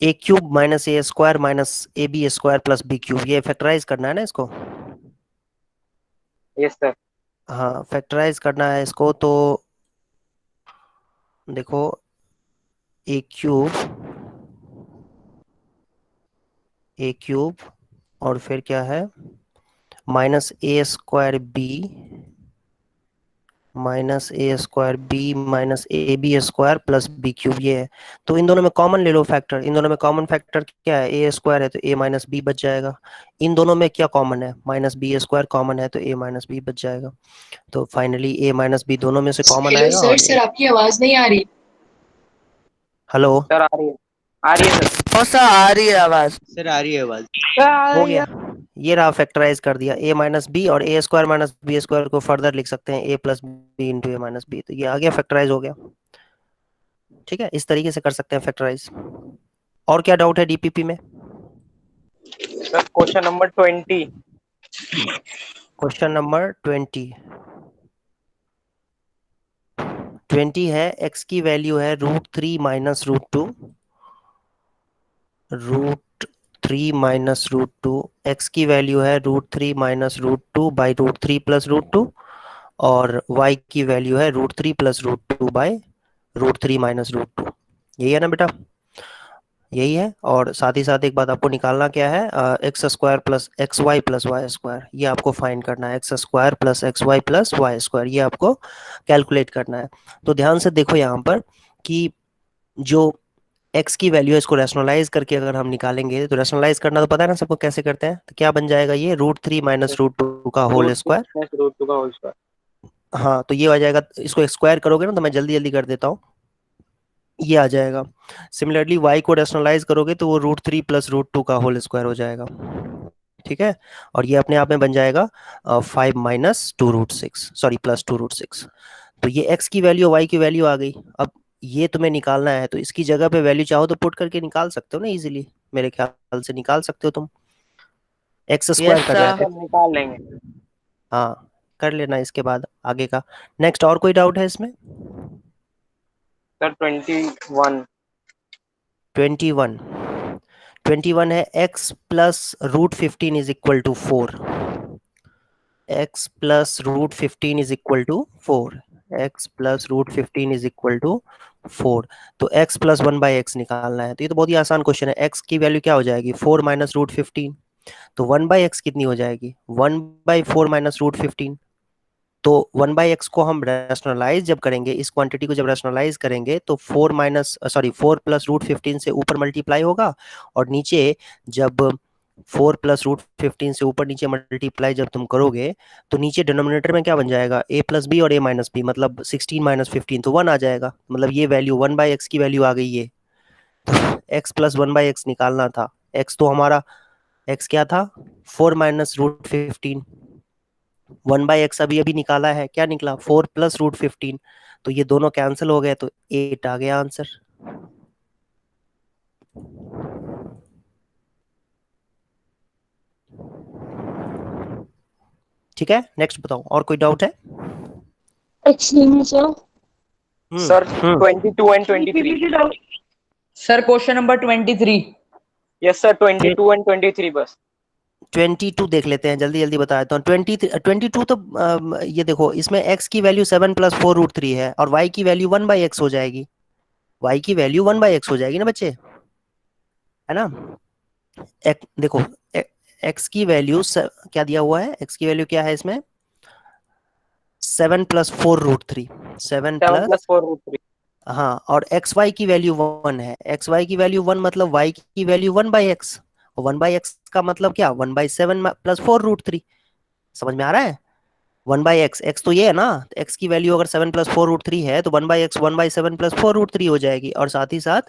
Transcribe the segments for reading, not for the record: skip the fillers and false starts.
A cube minus a square minus a b square plus b cube, ये factorise करना है ना इसको। Yes sir. हाँ फैक्टराइज करना है इसको, तो देखो ए क्यूब और फिर क्या है minus a square b minus a square b minus a b square plus b cube, ये है। तो इन दोनों में कॉमन ले लो फैक्टर, इन दोनों में कॉमन फैक्टर क्या है, ए स्क्वायर है तो ए माइनस बी बच जाएगा। इन दोनों में क्या कॉमन है, माइनस बी स्क्वायर कॉमन है तो ए माइनस बी बच जाएगा। तो फाइनली ए माइनस बी दोनों में से कॉमन हेलो आएगा सर, और सर आपकी आवाज नहीं आ रही। हेलो। सर आ रही है, आ रही है सर। और सर आ रही है आवाज। सर आ रही है आवाज। सर आ हो रही गया, है। ये रहा फैक्टराइज कर दिया, ए माइनस बी और ए स्क्वायर माइनस बी स्क्वायर को फर्दर लिख सकते हैं ए प्लस बी इंटू ए माइनस बी, तो ये आ गया फैक्टराइज हो गया। ठीक है, इस तरीके से कर सकते हैं फैक्टराइज। और क्या डाउट है डीपीपी में? Sir question number 20। Question number 20 है, एक्स की वैल्यू है √3 माइनस √2, √3 - एक्स की वैल्यू है √3 माइनस √2 बाई √3 प्लस √2, और y की वैल्यू है √3 प्लस √2 बाई √3 माइनस √2। यही है ना बेटा, यही है। और साथ ही साथ एक बात आपको निकालना क्या है, x square plus x y plus y square, ये आपको फाइंड करना है, x square plus x y plus y square, ये आपको कैलकुलेट करना है। तो ध्यान से देखो यहाँ पर कि जो x की वैल्यू है इसको रैशनलाइज करके अगर हम निकालेंगे, तो रैशनलाइज करना तो पता है ना सबको कैसे करते हैं, तो क्या बन जाएगा ये √3 माइनस √2 का होल √3 स्क्वायर। माइनस √2 का होल स्क्वायर। हाँ तो ये आ जाएगा, इसको स्क्वायर करोगे ना, तो मैं जल्दी जल्दी कर देता हूँ, ये आ जाएगा। सिमिलरली y को रैशनलाइज करोगे तो वो √3 प्लस √2 का होल स्क्वायर हो जाएगा। ठीक है, और ये अपने आप में बन जाएगा 5 माइनस 2√6, सॉरी प्लस 2√6। तो ये x की वैल्यू y की वैल्यू आ गई। अब ये तुम्हें निकालना है, तो इसकी जगह पे वैल्यू चाहो तो पुट करके निकाल सकते हो ना इजीली, मेरे ख्याल से निकाल सकते हो तुम, एक्स यस स्क्वायर कर यस सर। लेते सर हैं। निकाल लेंगे। हाँ कर लेना इसके बाद आगे का। नेक्स्ट और कोई डाउट है इसमें? सर 21। 21, 21 है, x plus √15 is equal to 4, x plus √15 is equal to 4, x plus √15 is equal to 4। तो x प्लस 1/x निकालना है, तो ये तो बहुत ही आसान क्वेश्चन है। x की वैल्यू क्या हो जाएगी, 4 माइनस √15, तो 1/x कितनी हो जाएगी, 1/4 माइनस √15। तो 1/x को हम रैशनलाइज जब करेंगे, इस क्वांटिटी को जब रैशनलाइज करेंगे, तो 4 प्लस √15 से ऊपर मल्टीप्लाई होगा, और नीचे जब 4 प्लस √15 से ऊपर नीचे मल्टीप्लाई जब तुम करोगे, तो नीचे डिनोमिनेटर में क्या बन जाएगा, a प्लस बी और a माइनस बी, मतलब 16 माइनस 15 तो 1 आ जाएगा, मतलब ये वैल्यू 1/x की वैल्यू आ गई ये। x प्लस 1/x निकालना था, x तो हमारा, x क्या था, 4 माइनस √15, 1/x अभी अभी निकाला है, क्या निकला, 4 प्लस √15, तो ये दोनों कैंसिल हो गए, तो 8 आ गया आंसर। ठीक है, नेक्स्ट बताओ, और कोई डाउट है? Excuse me sir. Sir hmm 22 and 23। Sir question number 23। Yes sir 22 and 23 बस। 22 देख लेते हैं, जल्दी जल्दी बता देता हूँ। 22 तो ये देखो, इसमें x की वैल्यू 7 प्लस 4√3 है, और y की वैल्यू 1/x हो जाएगी, y की वैल्यू 1/x हो जाएगी ना बच्चे, है ना। देखो x की वैल्यू क्या दिया हुआ है, x की वैल्यू क्या है इसमें, 7 प्लस 4√3, 7 7 प्लस प्लस, 4√3। हाँ, और एक्स वाई की वैल्यू 1 है, एक्स वाई की वैल्यू 1 मतलब y की वैल्यू 1/x, और 1/x का मतलब क्या, 1/7 प्लस 4√3, समझ में आ रहा है। 1/x, x तो ये है ना, तो x की वैल्यू अगर 7 प्लस 4√3 है, तो 1/x 1/7 प्लस 4√3 हो जाएगी। और साथ ही साथ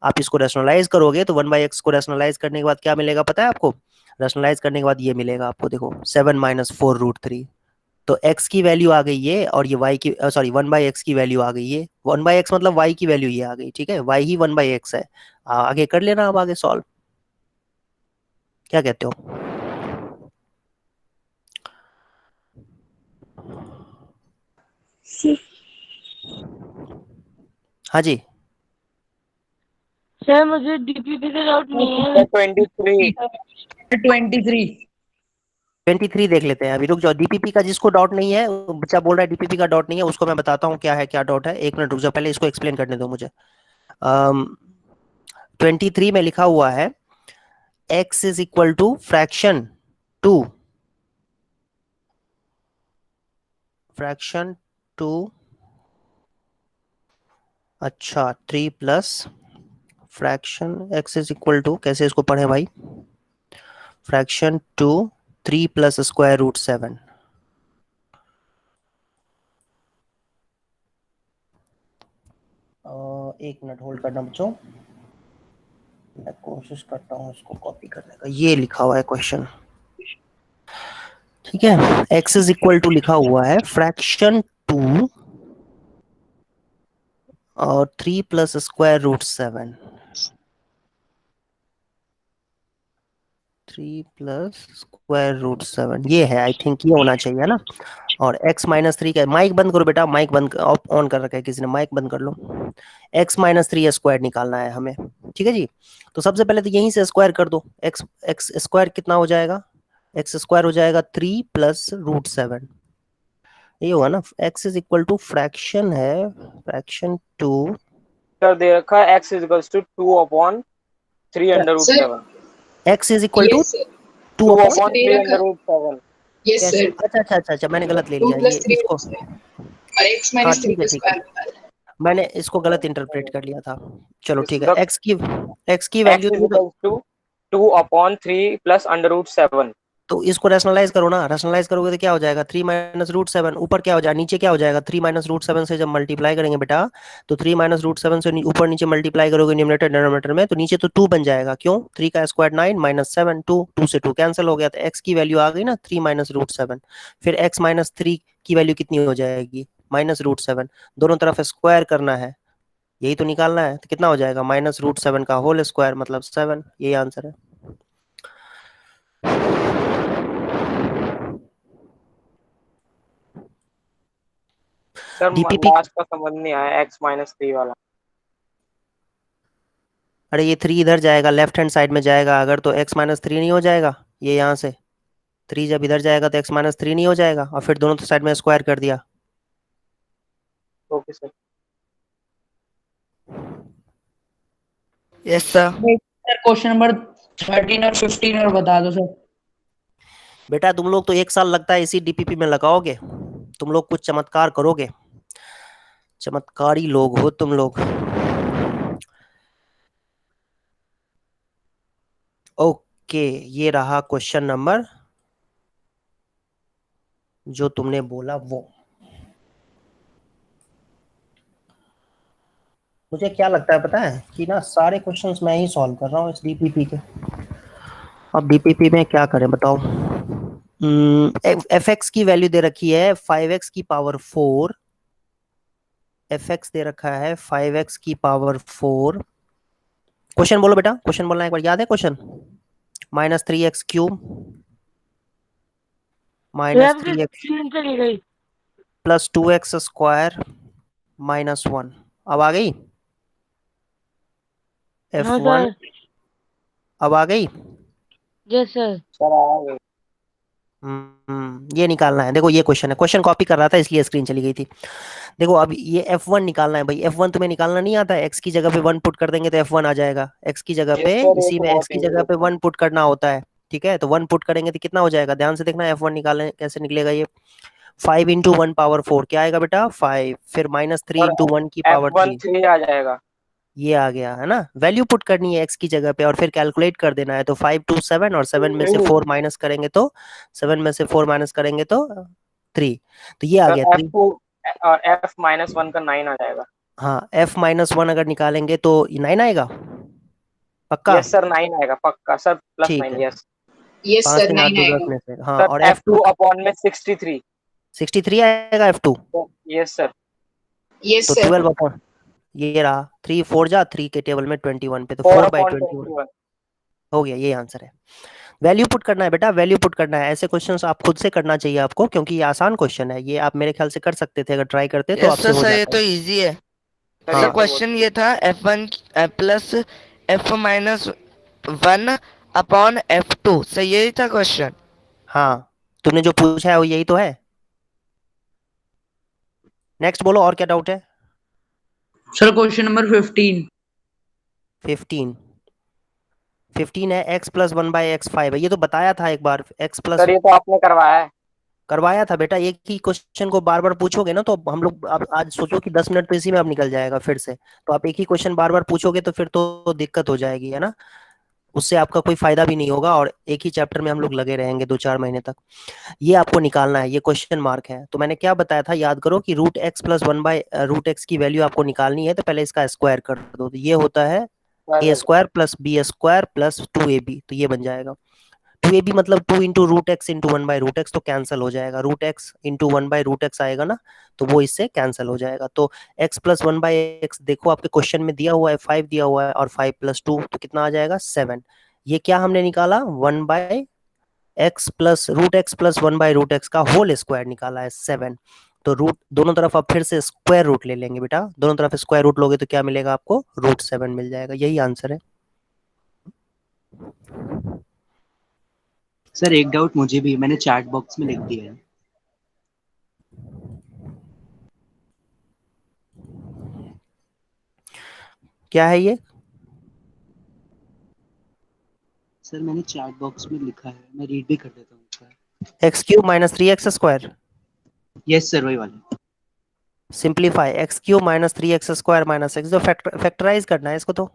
आप इसको रैशनलाइज करोगे, तो 1/x को रैशनलाइज करने के बाद क्या मिलेगा पता है आपको, रैशनलाइज करने के बाद ये मिलेगा आपको, देखो 7 माइनस 4√3, तो x की वैल्यू आ गई ये, और ये y की, सॉरी 1/x की वैल्यू आ गई ये, 1/x मतलब y की वैल्यू ये आ गई, ठीक है, y ही 1/x है। आगे कर लेना, अब आगे सॉल्व, क्या कहते हो? हाँ जी। सर मुझे डीपीपी का डाउट नहीं है। सर 23। 23। 23 देख लेते हैं अभी, रुक जाओ। डीपीपी का जिसको डाउट नहीं है, वो बच्चा बोल रहा है डीपीपी का डाउट नहीं है, उसको मैं बताता हूँ क्या है, क्या डाउट है। एक मिनट रुक जाओ, पहले इसको एक्सप्लेन करने दो मुझे। 23 में लिखा हुआ है x is equal to fraction 2 अच्छा 3 plus fraction x is equal to, कैसे इसको पढ़े भाई, फ्रैक्शन 2 3 प्लस स्क्वायर रूट 7। एक मिनट होल्ड करना बच्चों, मैं कोशिश करता हूँ इसको कॉपी करने का। ये लिखा हुआ है क्वेश्चन, ठीक है। x इज इक्वल टू लिखा हुआ है फ्रैक्शन 2 और 3 plus square root 7। 3 plus square root 7 ये है, आई थिंक ये होना चाहिए, है ना। और x माइनस 3 का, माइक बंद करो बेटा, माइक बंद ऑन कर रखा है किसी ने, माइक बंद कर लो। x माइनस 3 स्क्वायर निकालना है हमें, ठीक है जी। तो सबसे पहले तो यहीं से स्क्वायर कर दो, x स्क्वायर कितना हो जाएगा, x स्क्वायर हो जाएगा 3 प्लस रूट 7, ये होगा ना। x is equal to fraction है, फ्रैक्शन 2। सर दे रखा है x equals to 2/3 under root 7। x is equal to yes sir. 2 2 upon, upon दे 3 रखा अंडर रूट 7। यस कैसे, सर। अच्छा मैंने गलत ले 2 लिया ये प्लस 3 इसको। और x हाँ माइनस 3 ठीक है का ठीक है, स्क्वायर। मैंने इसको गलत इंटरप्रेट कर लिया था। चलो ठीक है, द x की वैल्यू x थी तो, equals to 2/3 plus under root 7। तो इसको रैशनलाइज करो ना, रैशनलाइज करोगे तो क्या हो जाएगा, 3 माइनस रूट 7, ऊपर क्या हो जाएगा, नीचे क्या हो जाएगा, 3 माइनस रूट 7 से जब मल्टीप्लाई करेंगे बेटा, तो 3 माइनस रूट 7 से ऊपर नीचे मल्टीप्लाई करोगे न्यूमरेटर डिनोमिनेटर में, तो नीचे तो 2 बन जाएगा। क्यों, 3 का स्क्वायर 9 माइनस 7 2, 2 से 2 कैंसिल हो गया, तो x की वैल्यू आ गई ना 3 माइनस रूट 7। फिर x माइनस 3 की वैल्यू कितनी हो जाएगी, माइनस रूट 7, दोनों तरफ स्क्वायर करना है, यही तो निकालना है, तो कितना हो जाएगा, माइनस रूट 7 का होल स्क्वायर मतलब 7, यही आंसर है। सर डीपीपी, लास्ट का समझ नहीं आया x माइनस 3 वाला। अरे ये 3 इधर जाएगा, लेफ्ट हैंड साइड में जाएगा अगर, तो x माइनस 3 नहीं हो जाएगा, ये यहाँ से 3 जब इधर जाएगा तो x माइनस 3 नहीं हो जाएगा, और फिर दोनों साइड में स्क्वायर कर दिया। Okay sir. Yes sir. Sir question number 13 और 15 और बता दो सर। बेटा तुम लोग तो 1 साल लगता है इसी डीपीपी में लगाओगे, तुम लोग कुछ चमत्कार करोगे, चमत्कारी लोग हो तुम लोग। ओके, ये रहा क्वेश्चन नंबर जो तुमने बोला वो। मुझे क्या लगता है पता है कि ना, सारे क्वेश्चंस मैं ही सॉल्व कर रहा हूँ इस डीपीपी के। अब डीपीपी में क्या करें बताओ। एफ एक्स की वैल्यू दे रखी है 5x की पावर 4, एफ एक्स दे रखा है 5x की पावर 4। क्वेश्चन बोलो बेटा, क्वेश्चन बोलना एक बार, याद है question, minus 3x³ minus 3x screen चली गई। Plus 2x² minus 1। अब आ गई हाँ F1, सर। अब आ गई। Yes sir. सर आ गए। ये निकालना है, देखो ये क्वेश्चन है, क्वेश्चन कॉपी कर रहा था इसलिए स्क्रीन चली गई थी। देखो अब ये F1 निकालना है भाई, F1 तुम्हें निकालना नहीं आता है, x की जगह पे 1 पुट कर देंगे तो F1 आ जाएगा, x की जगह पे, यस सर ये इसी तो में x बहुत की इजी जगह पे है। 1 पुट करना होता है, ठीक है। तो 1 पुट करेंगे तो कितना हो जाएगा, ध्यान से देखना, F1 निकालने कैसे निकलेगा ये, 5 इंटू 1 पावर 4 क्या आएगा बेटा 5, फिर माइनस 3 और इंटू 1 की पावर F1 3, 3 आ जाएगा। ये आ गया है ना। वैल्यू पुट करनी है x की जगह पे और फिर कैलकुलेट कर देना है, तो 5 2 7 और 7 में से 4 माइनस करेंगे तो, 7 में से 4 माइनस करेंगे तो 3, तो ये आ सर गया 3। F2 और F माइनस 1 का 9 आ जाएगा। हाँ f माइनस 1 अगर निकालेंगे तो 9 आएगा पक्का, यस सर 9 आएगा पक्का सर, प्लस ठीक 9 है। यस। यस 5 सर 3 8 9 2 10 आएगा। में से, हाँ, सर और F2 f2 अपॉन में 63। 63 आएगा f2, यस सर। यस तो सर। 12 अपॉन, ये रहा 3 4 जा 3 के टेबल में 21 पे, तो 4 अपॉन 4/21 21। हो गया, ये आंसर है। वैल्यू पुट करना है बेटा, वैल्यू पुट करना है, ऐसे क्वेश्चंस आप खुद से करना चाहिए आपको, क्योंकि ये आसान क्वेश्चन है, ये आप मेरे ख्याल से कर सकते थे, अगर ट्राई करते तो यस आपसे सर हो सर ये जाता तो है। इजी है। सर सर ये हाँ तो बहुत क्वेश्चन ये था F1 plus F-1 upon F2, सही यही था क्वेश्चन? हाँ, तूने जो पूछा है वो यही तो है। नेक्स्ट बोलो, और क्या डाउट है? Sir question number 15। 15 15 है x प्लस 1/x5 है, ये तो बताया था एक बार। x प्लस सर ये तो आपने करवाया है। करवाया था बेटा, एक ही क्वेश्चन को बार बार पूछोगे ना तो हम लोग, अब आज सोचो कि 10 मिनट तो इसी में अब निकल जाएगा फिर से। तो आप एक ही क्वेश्चन बार बार पूछोगे तो फिर तो दिक्कत हो जाएगी, है ना। उससे आपका कोई फायदा भी नहीं होगा, और एक ही चैप्टर में हम लोग लगे रहेंगे 2-4 महीने तक। ये आपको निकालना है, ये क्वेश्चन मार्क है। तो मैंने क्या बताया था, याद करो कि √x की वैल्यू आपको निकालनी है, तो पहले इसका स्क्वायर कर दो, तो ये होता है a² + b² + 2ab, तो ये बन जाएगा 2ab, मतलब 2 × √x × 1/√x, तो कैंसिल हो जाएगा। √x × 1/√x आएगा ना, तो वो इससे कैंसिल हो जाएगा। तो x + 1/x देखो आपके क्वेश्चन में दिया हुआ है 5 दिया हुआ है, और 5 + 2 तो कितना आ जाएगा 7। ये क्या हमने निकाला, 1/x + √x + 1/√x का होल स्क्वायर निकाला है 7। तो रूट दोनों तरफ आप फिर से स्क्वायर रूट ले लेंगे बेटा, दोनों तरफ स्क्वायर रूट लोगे तो क्या मिलेगा आपको, √7 मिल जाएगा। यही आंसर है। सर एक डाउट मुझे भी, मैंने चैट बॉक्स में लिख दिया है। क्या है ये? सर मैंने चैट बॉक्स में लिखा है, मैं रीड भी कर देता हूँ उसका। x³ - 3x²। यस सर, वही वाला। सिंप्लीफाई x³ - 3x² - x, जो फैक्टराइज करना है इसको तो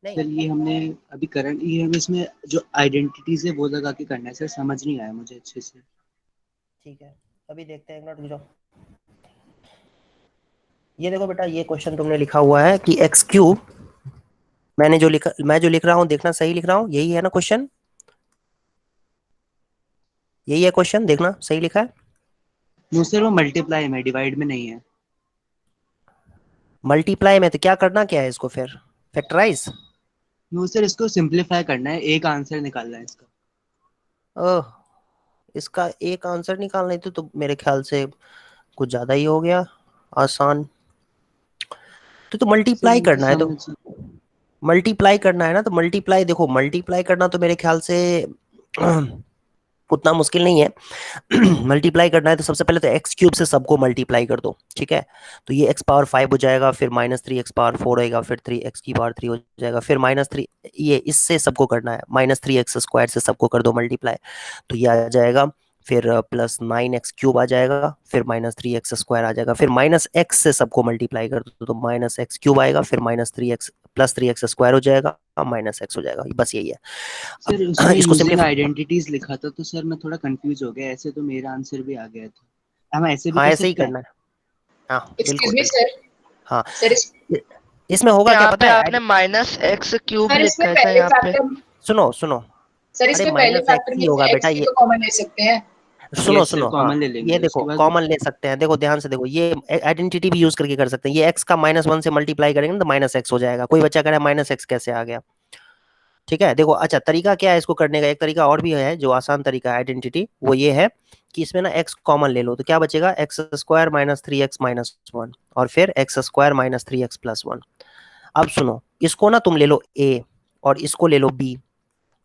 नहीं। सर ये हमने अभी करंट, ये हमें इसमें जो आइडेंटिटीज है वो लगा के करना है सर, समझ नहीं आया मुझे अच्छे से। ठीक है, अभी देखते हैं, एक मिनट रुक जाओ। ये देखो बेटा, ये क्वेश्चन तुमने लिखा हुआ है कि x³ मैं जो लिख रहा हूँ, देखना सही लिख रहा हूँ, यही है ना क्वेश्चन, यही है क्वेश्चन, देखना सही लिखा है। नो सर, वो मल्टीप्लाई में, डिवाइड में नहीं है। मल्टीप्लाई में, तो क्या करना क्या है इसको फिर, फैक्टराइज। नो सर, इसको सिंप्लीफाई करना है, एक आंसर निकालना है इसका। ओह, इसका एक आंसर निकालना है तो मेरे ख्याल से कुछ ज्यादा ही हो गया आसान। तो सर मल्टीप्लाई मुझे करना है, तो समझ। मल्टीप्लाई करना है ना, तो मल्टीप्लाई देखो, मल्टीप्लाई करना तो मेरे ख्याल से उतना मुश्किल नहीं है। मल्टीप्लाई करना है तो सबसे पहले तो x³ से सबको मल्टीप्लाई कर दो, ठीक है। तो ये x⁻5 हो जाएगा, फिर -3x⁻4 होएगा, फिर 3x⁻3 हो जाएगा, फिर -3, ये इससे सबको करना है, -3x² से सबको कर दो मल्टीप्लाई, तो ये आ जाएगा। फिर +9x³ आ जाएगा, फिर -3x² आ जाएगा, फिर -x से सबको मल्टीप्लाई कर दो तो -x³ आएगा, फिर -3x +3x² हो जाएगा, -x हो जाएगा, बस यही है। अब सर उसमें इसको यूजिंग सिंप्लीफाई, आइडेंटिटीज लिखा था, तो सर मैं थोड़ा कंफ्यूज हो गया, ऐसे तो मेरा आंसर भी आ गया था। हम ऐसे भी हाँ कर ऐसे ही सकते हैं। करना है। हाँ एक्सक्यूज बिल्कुल मी बिल्कुल। सर। हाँ, सर इस इसमें होगा क्या यहाँ पता पे है, आपने -x³ सर इसमें लिखा है सर पहले यहाँ पे। फैक्टर सुनो सुनो, सर अरे इसमें पहले फैक्टर -x में ही होगा बेटा एक्स भी ये। तो कॉमन ले सकते हैं। सुनो यस सर, सुनो, हाँ, कॉमन ले ये लेंगे उसके देखो बाद। कॉमन ले सकते हैं, देखो ध्यान से देखो, ये आइडेंटिटी भी यूज करके कर सकते हैं। ये x का -1 से मल्टीप्लाई करेंगे तो -x हो जाएगा। कोई बच्चा कह रहा है -x कैसे आ गया, ठीक है। देखो अच्छा, तरीका क्या है इसको करने का, एक तरीका और भी है जो आसान तरीका है आइडेंटिटी, वो ये है कि इसमें ना x कॉमन ले लो, तो क्या बचेगा, x² - 3x - 1, और फिर x² - 3x + 1। अब सुनो, इसको ना तुम ले लो a, और इसको ले लो b,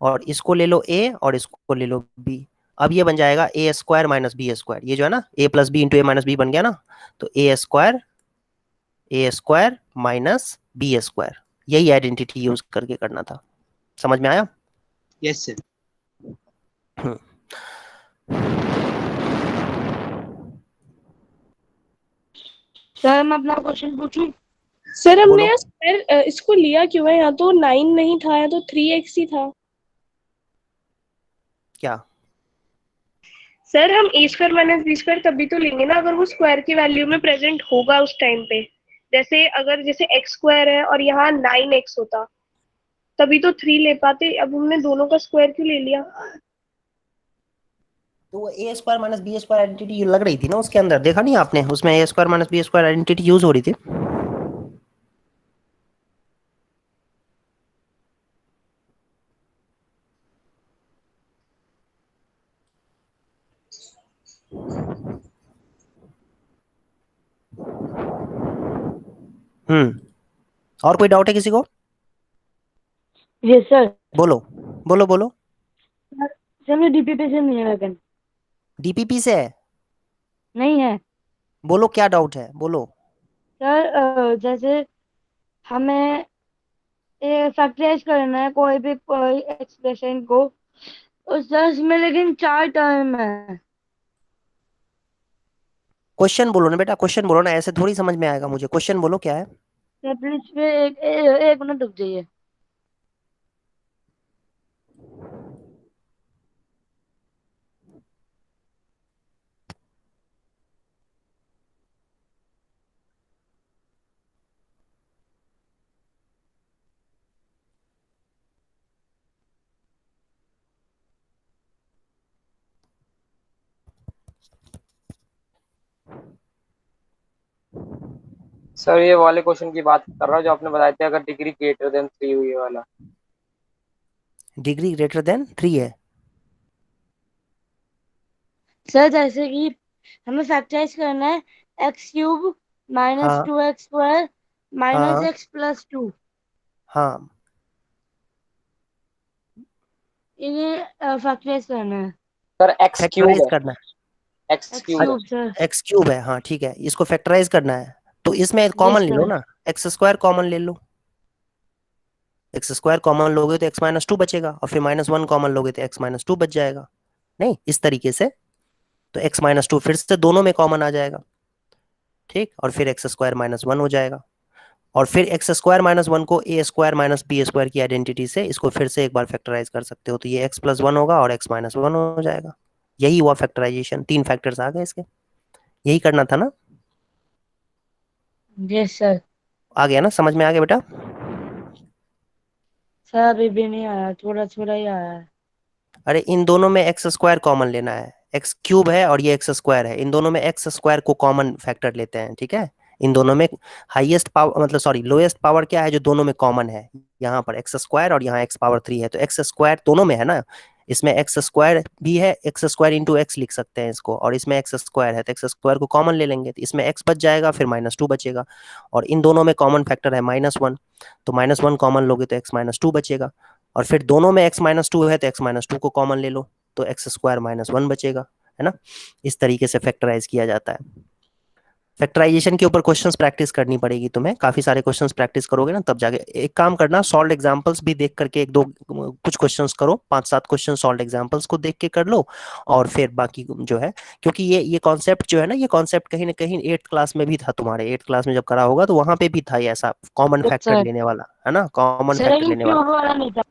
और इसको ले लो a, और इसको ले लो b। अब ये बन जाएगा a² - b², ये जो है ना a + b × a - b बन गया ना, तो a² - b², यही आइडेंटिटी यूज करके करना था। समझ में आया? Yes sir. हम्म। सर मैं अपना क्वेश्चन पूछूं? सर हमने बोलो यार स्क्वायर इसको लिया क्यों है? यहाँ तो 9 नहीं था, यहाँ तो 3x ही था। क्या। सर हम a² - b² तभी तो लेंगे ना अगर वो स्क्वायर की वैल्यू में प्रेजेंट होगा उस टाइम पे। जैसे अगर जैसे x² है और यहाँ 9x होता तभी तो 3 ले पाते। अब हमने दोनों का स्क्वायर क्यों ले लिया? तो वो a² - b² आइडेंटिटी लग रही थी ना उसके अंदर, देखा नहीं आपने, उसमें a² - b² आइडेंटिटी यूज हो रही थी। और कोई डाउट है किसी को? Yes sir. बोलो बोलो बोलो। सर मैं डीपीपी से नहीं है लेकिन डीपीपी से है? नहीं है बोलो क्या डाउट है, बोलो। सर। जैसे हमें फैक्टराइज करना है कोई भी कोई एक्सप्रेशन को, उस दस में लेकिन चार टर्म है। क्वेश्चन बोलो ना बेटा, क्वेश्चन बोलो ना, ऐसे थोड़ी समझ में आएगा मुझे। क्वेश्चन बोलो क्या है। सर प्लीज पे एक मिनट रुक जाइए। सर ये वाले क्वेश्चन की बात कर रहा हूँ जो आपने बताए थे, अगर डिग्री ग्रेटर देन 3 हुई है वाला। डिग्री ग्रेटर देन 3 है? सर जैसे कि हमें फैक्टराइज करना है एक्स क्यूब माइनस हाँ 2x² माइनस हाँ एक्स प्लस 2। हाँ। इन्हें फैक्टराइज करना है। सर एक्स क्यूब फैक्टराइज है, करना एक्स एक्स क्यूब है। Cube sir. है, एक्स क्यूब है, हाँ ठीक है, इसको फैक्टराइज करना है। तो इसमें कॉमन यस ले लो सर। ना, एक्स स्क्वायर कॉमन ले लो। एक्स स्क्वायर कॉमन लोगे तो एक्स माइनस टू बचेगा, और फिर -1 कॉमन लोगे तो एक्स माइनस टू बच जाएगा। नहीं, इस तरीके से। तो एक्स माइनस टू फिर से दोनों में कॉमन आ जाएगा, ठीक, और फिर एक्स स्क्वायर -1 हो जाएगा। और फिर एक्स स्क्वायर -1 को ए स्क्वायर माइनस बी स्क्वायर की आइडेंटिटी से इसको फिर से एक बार फैक्टराइज कर सकते हो, तो ये x+1 होगा और x-1 हो जाएगा। यही हुआ फैक्टराइजेशन, 3 फैक्टर्स आ गए इसके। यही करना था ना? Yes sir. आ गया ना, समझ में आ गया बेटा? सर अभी भी नहीं आया, थोड़ा थोड़ा ही आया है। अरे इन दोनों में एक्स स्क्वायर कॉमन लेना है। एक्स क्यूब है और ये एक्स स्क्वायर है, इन दोनों में एक्स स्क्वायर को कॉमन फैक्टर लेते हैं, ठीक है। इन दोनों में हाईएस्ट पावर, मतलब सॉरी, लोएस्ट पावर क्या है जो दोनों में कॉमन है? यहाँ पर एक्स स्क्वायर और यहाँ x⁻³ है, तो एक्स स्क्वायर दोनों में है ना। इसमें एक्स स्क्वायर भी है, एक्स स्क्वायर इंटू एक्स लिख सकते हैं इसको, और इसमें एक्स स्क्वायर है तो एक्स स्क्वायर को कॉमन ले लेंगे, तो इसमें एक्स बच जाएगा, फिर -2 बचेगा। और इन दोनों में कॉमन फैक्टर है -1, तो -1 कॉमन लोगे तो x-2 बचेगा। और फिर दोनों में x-2 है तो x-2 को कॉमन ले लो, तो एक्स स्क्वायर -1 बचेगा, है ना। इस तरीके से फैक्टराइज किया जाता है। फैक्टराइजेशन के ऊपर क्वेश्चंस प्रैक्टिस करनी पड़ेगी तुम्हें, काफी सारे क्वेश्चंस प्रैक्टिस करोगे ना तब जाके। एक काम करना, सॉल्व एग्जांपल्स भी देख करके एक दो कुछ क्वेश्चंस करो, 5-7 क्वेश्चन सॉल्व एग्जांपल्स को देख के कर लो, और फिर बाकी जो है, क्योंकि ये कॉन्सेप्ट जो है ना, ये कॉन्सेप्ट कहीं ना कहीं 8th क्लास में भी था तुम्हारे, 8th क्लास में जब करा होगा तो वहां पे भी था ये ऐसा कॉमन यस फैक्टर सर। लेने वाला, है ना, कॉमन सर फैक्टर लेकिन लेने वाला। क्यूब वाला नहीं था।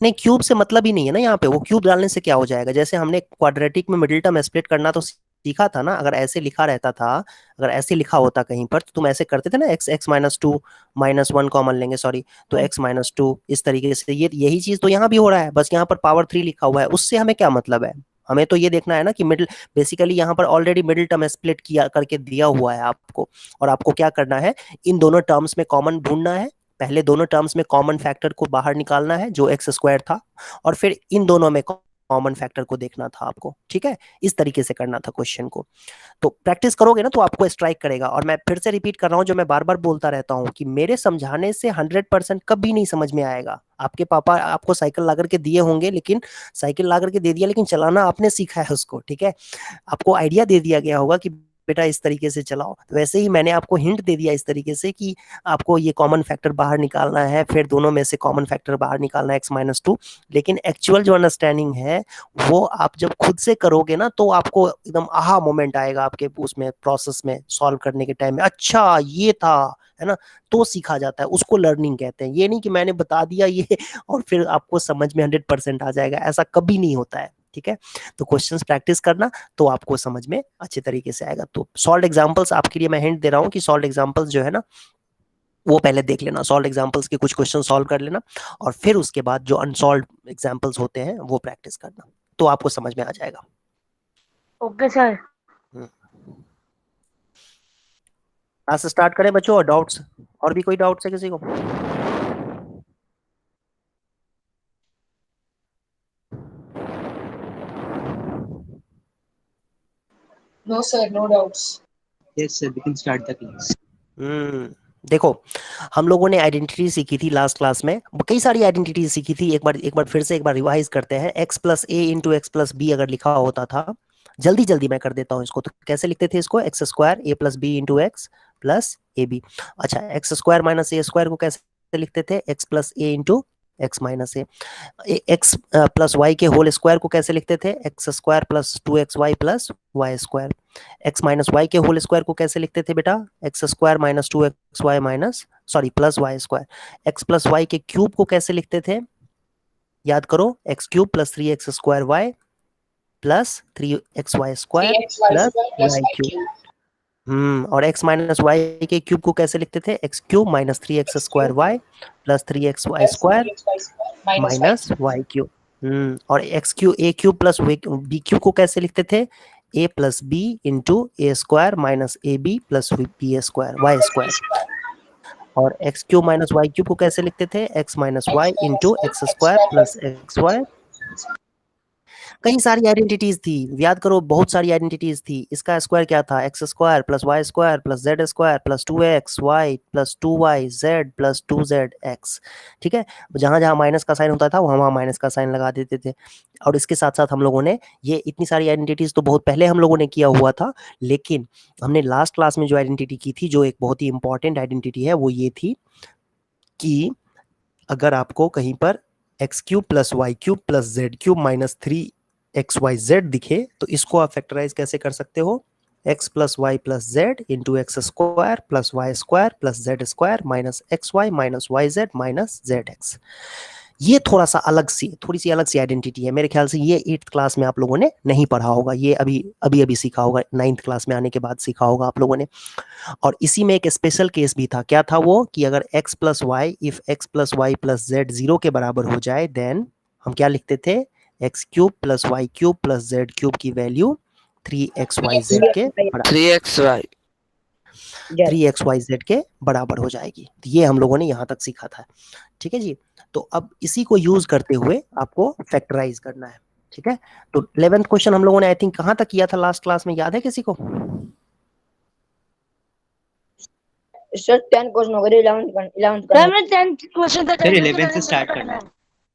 नहीं, क्यूब से मतलब ही नहीं है ना यहाँ पे, वो क्यूब डालने से क्या हो जाएगा, जैसे हमने क्वाड्रेटिक में मिडिल टर्म स्प्लिट करना तो सीखा था ना, अगर ऐसे लिखा रहता था, अगर ऐसे लिखा होता कहीं पर तो तुम ऐसे करते थे ना, x-2 -1 कॉमन लेंगे, सॉरी, तो x-2 इस तरीके से, ये यही चीज तो यहाँ भी हो रहा है, बस यहाँ पर पावर 3 लिखा हुआ है, उससे हमें क्या मतलब है। हमें तो ये देखना है ना कि मिडिल, बेसिकली यहाँ पर ऑलरेडी मिडिल टर्म स्प्लिट किया करके दिया हुआ है आपको, और आपको क्या करना है, इन दोनों टर्म्स में कॉमन ढूंढना है। पहले दोनों टर्म्स में कॉमन फैक्टर को बाहर निकालना है जो एक्स स्क्वायर था, और फिर इन दोनों में कॉमन फैक्टर को देखना था आपको, ठीक है। इस तरीके से करना था क्वेश्चन को। तो प्रैक्टिस करोगे ना तो आपको स्ट्राइक करेगा। और मैं फिर से रिपीट कर रहा हूं, जो मैं बार बार बोलता रहता हूं, कि मेरे समझाने से 100% कभी नहीं समझ में आएगा। आपके पापा आपको साइकिल ला करके दिए होंगे, लेकिन साइकिल ला करके दे दिया, लेकिन चलाना आपने सीखा है उसको, ठीक है। आपको आइडिया दे दिया गया होगा कि बेटा इस तरीके से चलाओ, तो वैसे ही मैंने आपको हिंट दे दिया इस तरीके से कि आपको ये कॉमन फैक्टर बाहर निकालना है, फिर दोनों में से कॉमन फैक्टर बाहर निकालना है x-2। लेकिन एक्चुअल जो अंडरस्टैंडिंग है वो आप जब खुद से करोगे ना तो आपको एकदम आहा मोमेंट आएगा आपके उसमें प्रोसेस में, सॉल्व करने के टाइम में, अच्छा ये था, है ना। तो सीखा जाता है, उसको लर्निंग कहते हैं। ये नहीं कि मैंने बता दिया ये और फिर आपको समझ में 100% आ जाएगा, ऐसा कभी नहीं होता है, ठीक है। तो क्वेश्चंस प्रैक्टिस करना, तो आपको समझ में अच्छे तरीके से आएगा। तो सॉल्व एग्जांपल्स आपके लिए मैं हिंट दे रहा हूँ कि सॉल्व एग्जांपल्स जो है ना वो पहले देख लेना, सॉल्व एग्जांपल्स के कुछ क्वेश्चन सॉल्व कर लेना, और फिर उसके बाद जो अनसॉल्व एग्जांपल्स होते हैं वो प्रैक्टिस करना, तो आपको समझ में आ जाएगा। Okay sir. क्लास स्टार्ट करें बच्चों, और डाउट्स, और भी कोई डाउट्स है किसी को? No, sir, no doubts. Yes, sir. We can start the class. देखो हम लोगों ने आइडेंटिटी सीखी थी लास्ट क्लास में, कई सारी आइडेंटिटी सीखी थी। एक बार फिर से एक बार रिवाइज करते हैं। x plus a into x plus B अगर लिखा होता था, जल्दी जल्दी मैं कर देता हूँ इसको, तो कैसे लिखते थे इसको? X square a plus b into x plus a b. अच्छा, x square minus a square को कैसे लिखते थे? X plus a into x minus a. X plus y के होल स्क्वायर को कैसे लिखते थे? X square plus two x y plus y square. X minus y के होल स्क्वायर को कैसे लिखते थे बेटा? X square minus two x y minus sorry plus y square. X plus y के क्यूब को कैसे लिखते थे? याद करो, x cube plus three x square y plus three x y square plus y cube. और x माइनस वाई के cube को कैसे लिखते थे? X cube minus three x square y plus three x y square minus y cube. और x cube a cube plus b cube को कैसे लिखते थे? a plus b into A square minus a b plus b square y square. और x cube minus y cube को कैसे लिखते थे? X minus y into x square plus x y. कई सारी आइडेंटिटीज थी, याद करो, बहुत सारी आइडेंटिटीज थी। इसका स्क्वायर क्या था? X square plus y square plus z square plus two x y plus two y z plus two z x. ठीक है, जहां जहां माइनस का साइन होता था वहां वहां माइनस का साइन लगा देते थे। और इसके साथ साथ हम लोगों ने ये इतनी सारी आइडेंटिटीज तो बहुत पहले हम लोगों ने किया हुआ था, लेकिन हमने लास्ट क्लास में जो आइडेंटिटी की थी, जो एक बहुत ही इंपॉर्टेंट आइडेंटिटी है, वो ये थी कि अगर आपको कहीं पर x cube plus y cube plus z cube minus three x y z दिखे, तो इसको आप फैक्टराइज कैसे कर सकते हो? X plus y plus z into x square plus y square plus z square minus x y minus y z minus z x. ये थोड़ी सी अलग सी आइडेंटिटी है। मेरे ख्याल से ये 8th क्लास में आप लोगों ने नहीं पढ़ा होगा, ये अभी सीखा होगा, 9th क्लास में आने के बाद सीखा होगा आप लोगों ने। और इसी में एक स्पेशल केस भी था। क्या था वो? कि अगर x plus y, if x plus y plus z 0 के बराबर हो जाए, देन हम क्या लिखते थे? X cube plus y cube plus z cube की वैल्यू 3xyz के बराबर 3xyz के बराबर हो जाएगी। तो ये हम लोगों ने यहाँ तक सीखा था। ठीक है जी, तो अब इसी को यूज करते हुए आपको फैक्टराइज करना है। ठीक है, तो 11th क्वेश्चन हम लोगों ने आई थिंक कहाँ तक किया था लास्ट क्लास में, याद है किसी को? सर 10 क्वेश्चन हो गए, 11th सर मैं 10th क्वेश्चन तक फिर 11th से स्टार्ट करना है।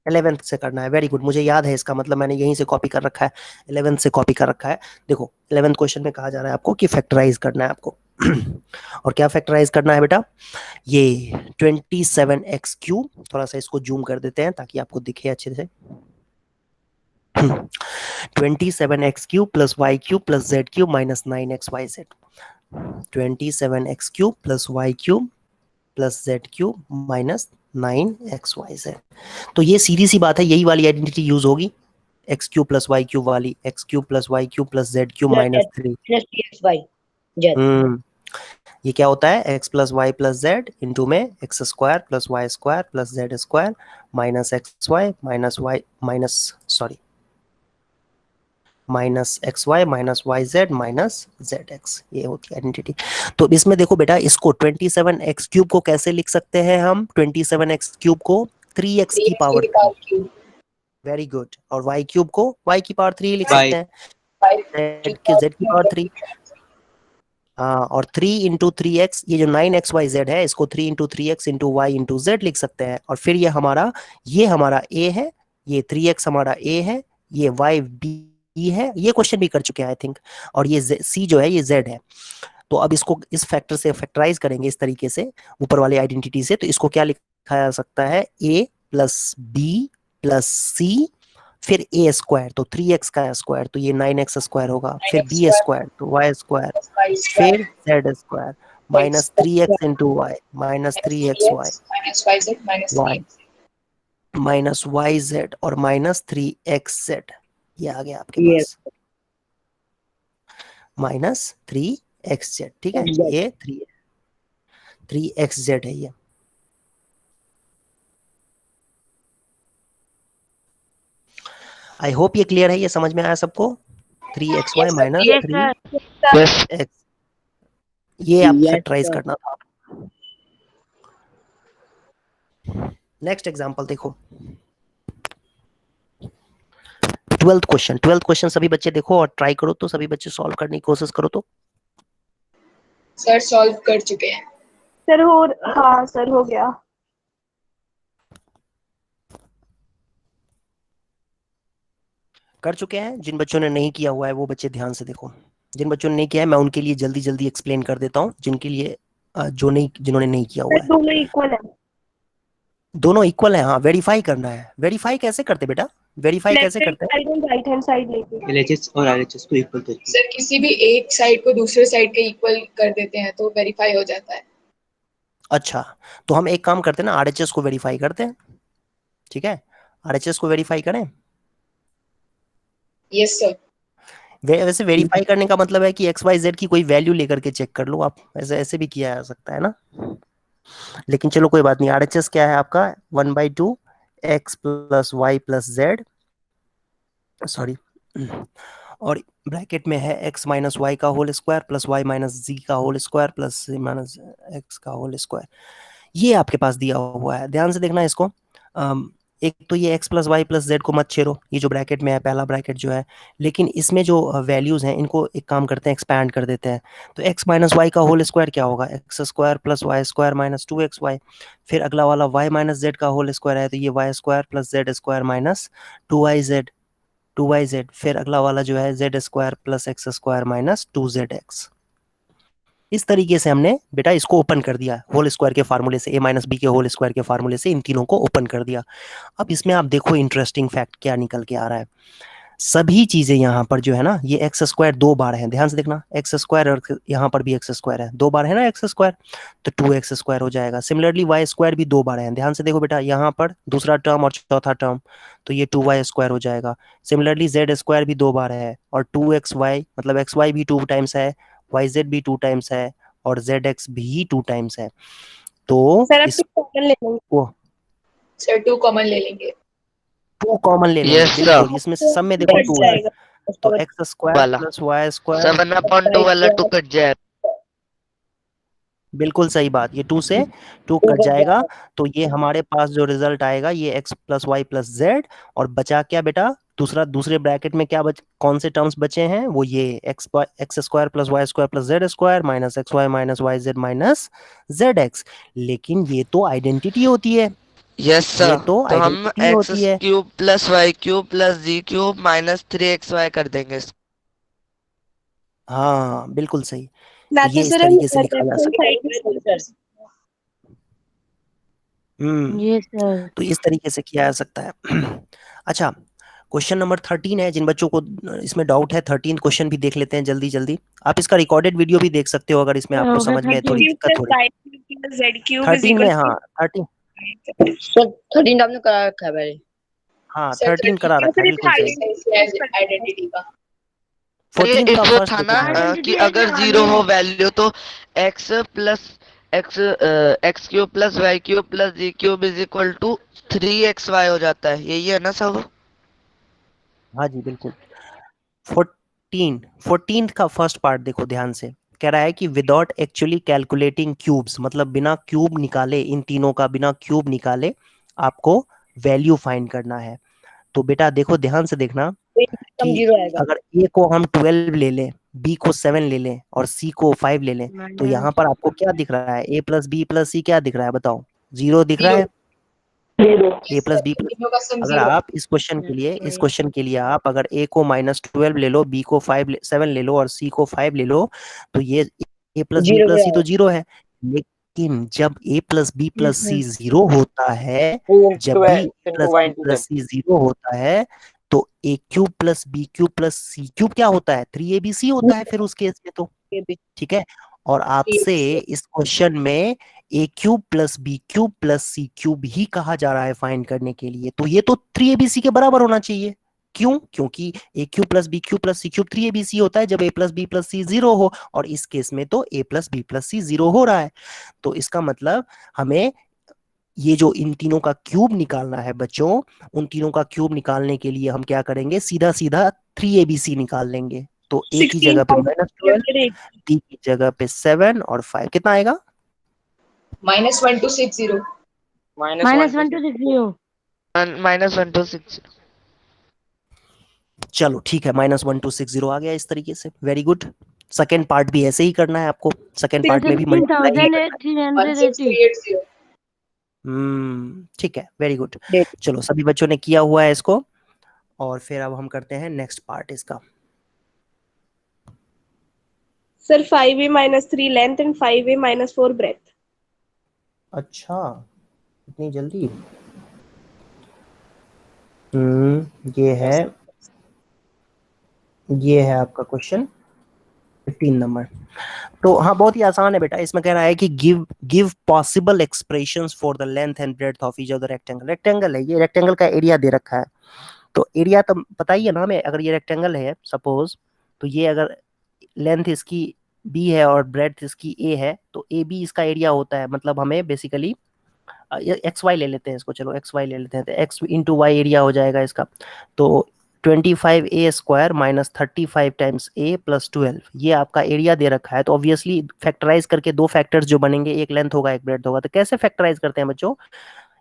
11th से करना है। वेरी गुड, मुझे याद है, इसका मतलब मैंने यहीं से कॉपी कर रखा है, 11th से कॉपी कर रखा है। देखो 11th क्वेश्चन में कहा जा रहा है आपको कि फैक्टराइज करना है आपको। और क्या फैक्टराइज करना है बेटा? ये 27x क्यूब, थोड़ा सा इसको जूम कर देते हैं ताकि आपको दिखे अच्छे से। 27x cube plus y cube plus z cube minus 9xyz। 27x cube plus y cube plus z cube minus 9xyz। तो ये सीधी सी बात है, यही वाली आइडेंटिटी यूज होगी, x cube plus y cube वाली, x cube plus y cube plus z cube minus 3 plus 3xy z. ये क्या होता है? X plus y plus z into में x square plus y square plus z square minus x y minus x y minus y z minus z x. ये होती है identity. तो इसमें देखो बेटा, इसको 27x क्यूब को कैसे लिख सकते हैं हम? 27x क्यूब को 3x की पावर 3। Very good. और y क्यूब को y की पावर 3 लिख सकते हैं, z की पावर 3। और 3 इंटू 3x, ये जो 9xyz है, इसको 3 into 3x into y into z लिख सकते हैं। और फिर ये हमारा a है, ये 3x हमारा a है, ये y b है, ये क्वेश्चन भी कर चुके हैं आई थिंक। और ये c जो है ये z है। तो अब इसको इस फैक्टर से फैक्टराइज करेंगे इस तरीके से, ऊपर वाली आइडेंटिटी से। तो इसको क्या लिखा जा सकता है? a प्लस बी प्लस सी फिर a स्क्वायर, तो 3x का स्क्वायर, तो ये 9x स्क्वायर होगा। फिर b स्क्वायर, तो y स्क्वायर, फिर z square minus 3x into y minus 3xy minus yz और माइनस 3xz। ये आ गया आपके पास माइनस 3xz। ठीक है, ये 3xz है ये। आई होप ये क्लियर है, ये समझ में आया सबको? 3xy माइनस 3x, ये आप फैक्टराइज करना था। नेक्स्ट एग्जांपल देखो, 12th क्वेश्चन सभी बच्चे देखो और ट्राई करो, तो सभी बच्चे सॉल्व करने की कोशिश करो। तो सर सॉल्व कर चुके हैं। सर हाँ सर हो गया। कर चुके हैं? जिन बच्चों ने नहीं किया हुआ है वो बच्चे ध्यान से देखो। जिन बच्चों ने नहीं किया है मैं उनके लिए जल्दी जल्दी एक्सप्लेन कर देता हूँ, जिनके लिए जिन्होंने नहीं किया हुआ सर है। दोनों इक्वल है। दोनों इक्वल है, हाँ। वेरीफाई करना है। वेरीफाई कैसे करते बेटा? वेरीफाई लेफ्ट कैसे हैंड करते हैं? साइड और राइट हैंड साइड लेके। LHS और RHS को इक्वल करके। सर किसी भी एक साइड को दूसरे साइड के इक्वल कर देते हैं तो वेरीफाई हो जाता है। अच्छा, तो हम एक काम करते हैं ना, आरएचएस को वेरीफाई करते हैं। ठीक है, आरएचएस को वेरीफाई करें। Yes sir. वैसे वेरीफाई करने का मतलब है कि एक्स वाई जेड की कोई वैल्यू लेकर के चेक कर लो आप। ऐसे ऐसे भी किया जा सकता है ना, लेकिन चलो कोई बात नहीं। आरएचएस क्या है आपका? 1/2 x plus y plus z, sorry, और ब्रैकेट में है एक्स माइनस वाई का whole square plus y minus z का whole square plus minus x का होल स्क्वायर। ये आपके पास दिया हुआ है, ध्यान से देखना इसको। एक तो ये x plus y plus z को मत छेड़ो, ये जो ब्रैकेट में है पहला ब्रैकेट जो है, लेकिन इसमें जो वैल्यूज हैं इनको एक काम करते हैं, एक्सपैंड कर देते हैं। तो x माइनस वाई का होल स्क्वायर क्या होगा? X square plus y square minus 2xy। फिर अगला वाला y माइनस जेड का होल स्क्वायर है, तो ये y square plus z square minus 2yz। फिर अगला वाला जो है z square plus x square minus 2zx। इस तरीके से हमने बेटा इसको ओपन कर दिया होल स्क्वायर के फार्मूले से, a माइनस बी के होल स्क्वायर के फार्मूले से इन तीनों को ओपन कर दिया। अब इसमें आप देखो इंटरेस्टिंग फैक्ट क्या निकल के आ रहा है। सभी चीजें यहाँ पर जो है ना, ये एक्स स्क्वायर 2 बार है, ध्यान से देखना। एक्स स्क्वायर और यहाँ पर भी एक्स स्क्वायर है, 2 बार है ना एक्स स्क्वायर, तो 2x स्क्वायर हो जाएगा। सिमिलरली वाई स्क्वायर भी 2 बार है, ध्यान से देखो बेटा, यहाँ पर दूसरा टर्म और चौथा टर्म, तो ये 2y स्क्वायर हो जाएगा। सिमिलरली जेड स्क्वायर भी 2 बार है, और 2xy मतलब xy भी 2 टाइम्स है, yz भी 2 टाइम्स है, और zx भी 2 टाइम्स है। तो सर अब इस कॉमन ले लेंगे। सर 2 कॉमन ले लेंगे। 2 कॉमन ले लेंगे, Yes, sir. बिल्कुल। इसमें सब में देखो कट 2 है, जाएगा। तो एक्स स्क्वायर वाला प्लस वाई स्क्वायर, 7/2 वाला 2 कट जाए। बिल्कुल सही बात। ये 2 से 2 कट जाएगा, तो ये हमारे पास जो रिजल्ट आएगा ये x plus y plus z, और बचा क्या बेटा? दूसरे ब्रैकेट में क्या कौन से टर्म्स बचे हैं? वो ये x square plus y square plus z square minus x y minus y z minus z x. लेकिन ये तो आइडेंटिटी होती है, यस ये सर, तो तो हम आइडेंटिटी एक्स होती है। Cube plus y cube plus z cube minus 3xy कर देंगे। हाँ बिल्कुल सही, ना ये तो इस सर हम तरीके से लिखा जा लेफ्ट सकता हैंड साइड है। ये सर। तो इस तरीके से किया जा सकता है। अच्छा, क्वेश्चन नंबर 13 है। जिन बच्चों को इसमें डाउट है, 13 क्वेश्चन भी देख लेते हैं जल्दी जल्दी। आप इसका रिकॉर्डेड वीडियो भी देख सकते हो अगर इसमें आपको समझ में थोड़ी दिक्कत हो रही है। जेड क्यूब 13 में, हाँ 13, सर 13 आपने करा रखा है पहले। हाँ सर 13 करा रखा है, बिल्कुल सही। आइडेंटिटी का। अरे 14 का इफ वो फर्स्ट था देखो ना ध्यान। कि अगर 0 हो वैल्यू तो x plus x cube plus y cube plus z cube is equal to 3xy हो जाता है, यही है ना सब? हाँ जी बिल्कुल। 14 का फर्स्ट पार्ट देखो ध्यान से, कह रहा है कि विदाउट एक्चुअली कैलकुलेटिंग क्यूब्स, मतलब बिना क्यूब निकाले, इन तीनों का बिना क्यूब निकाले आपको वैल्यू फाइंड करना है। तो बेटा देखो ध्यान से देखना कम कि 0 आएगा। अगर ए को हम 12 ले लें, बी को 7 ले लें और सी को 5 ले लें, तो यहाँ पर आपको क्या दिख रहा है? ए प्लस बी प्लस सी क्या दिख रहा है बताओ? 0 दिख रहा है। ए प्लस बी प्लस, तीनों का सम अगर 0। आप इस क्वेश्चन के लिए आप अगर ए को -12 ले लो, बी को 7 ले लो और सी को 5 ले लो, तो ये ए प्लस बी 0 प्लस सी पे तो 0 है। लेकिन जब a plus b plus c 0 होता है, जब भी प्लस बी प्लस सी 0 होता है, तो a cube plus b cube plus c cube क्या होता है? 3abc होता है फिर उस केस में तो, ठीक है। और आपसे इस क्वेश्चन में a cube plus b cube plus c cube ही कहा जा रहा है फाइंड करने के लिए, तो ये तो 3abc के बराबर होना चाहिए। क्यों? क्योंकि a cube plus b cube plus c cube 3abc होता है जब a plus b plus c 0 हो, और इस केस में तो a plus b plus c 0 हो रहा है। तो इसका मतलब हमें ये जो इन तीनों का क्यूब निकालना है बच्चों, उन तीनों का क्यूब निकालने के लिए हम क्या करेंगे? सीधा सीधा 3abc निकाल लेंगे। तो ए की जगह पे -12, बी की जगह पे 7 और 5 कितना आएगा? -1260। -1260। -1260। चलो ठीक है, -1260 आ गया इस तरीके से, वेरी गुड। सेकेंड पार्ट भी ऐसे ही करना है आपको, सेकेंड पार्ट में भी मल्टीप्लाई ही करना है। 16,380 ठीक है, वेरी गुड। चलो सभी बच्चों ने किया हुआ है इसको, और फिर अब हम करते हैं नेक्स्ट पार्ट इसका। Sir 5a minus 3 length and 5a minus 4 breadth. अच्छा, इतनी जल्दी? ये है आपका क्वेश्चन 15 नंबर। तो हाँ, बहुत ही आसान है बेटा। इसमें कह रहा है कि give possible expressions for the length and breadth of each of the rectangle. Rectangle है ये, रेक्टेंगल का एरिया दे रखा है। तो एरिया तो पता ही है ना हमें, अगर ये रेक्टेंगल है सपोज, तो ये अगर लेंथ इसकी b है और ब्रेड्थ इसकी a है, तो ए बी इसका एरिया होता है। मतलब हमें बेसिकली एक्स वाई ले लेते हैं इसको, चलो एक्स वाई ले लेते हैं, तो एक्स इंटू वाई एरिया हो जाएगा इसका। तो 25a square minus 35 times a plus 12, ये आपका एरिया दे रखा है। तो ऑब्वियसली फैक्टराइज करके दो फैक्टर्स जो बनेंगे, एक लेंथ होगा एक ब्रेड्थ होगा। तो कैसे फैक्टराइज करते हैं बच्चों?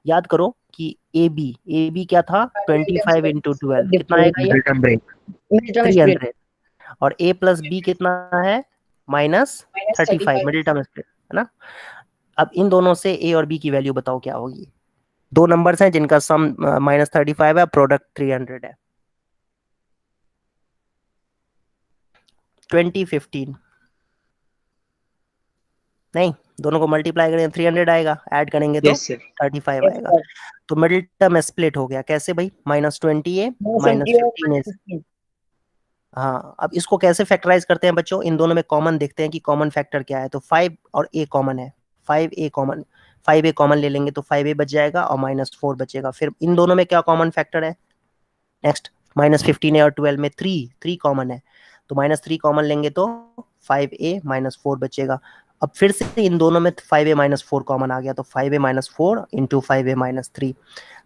याद करो कि ए बी क्या था, 25 इंटू 12 कितना आएगा ये, 300। और a प्लस बी कितना है, माइनस 35, मिडिल टर्म स्प्लिट है ना। अब इन दोनों से a और b की वैल्यू बताओ क्या होगी। दो नंबर्स हैं जिनका सम माइनस 35 है, प्रोडक्ट 300 है। 2015 नहीं, दोनों को मल्टीप्लाई करेंगे 300 आएगा, ऐड करेंगे तो यस सर। 35 आएगा। तो मिडिल टर्म स्प्लिट हो गया कैसे भाई, माइनस 20a माइनस 15a। हाँ, अब इसको कैसे फैक्टराइज करते हैं बच्चों? इन दोनों में कॉमन देखते हैं कि कॉमन फैक्टर क्या है। तो 5 और a कॉमन है, 5a कॉमन ले लेंगे तो 5a बच जाएगा और माइनस 4 बचेगा। फिर इन दोनों में क्या कॉमन फैक्टर है? नेक्स्ट माइनस 15a और 12 में 3 कॉमन है, तो माइनस 3 कॉमन लेंगे तो 5a माइनस 4 बचेगा। अब फिर से इन दोनों में 5a माइनस 4 कॉमन आ गया, तो 5a minus 4 into 5a minus 3।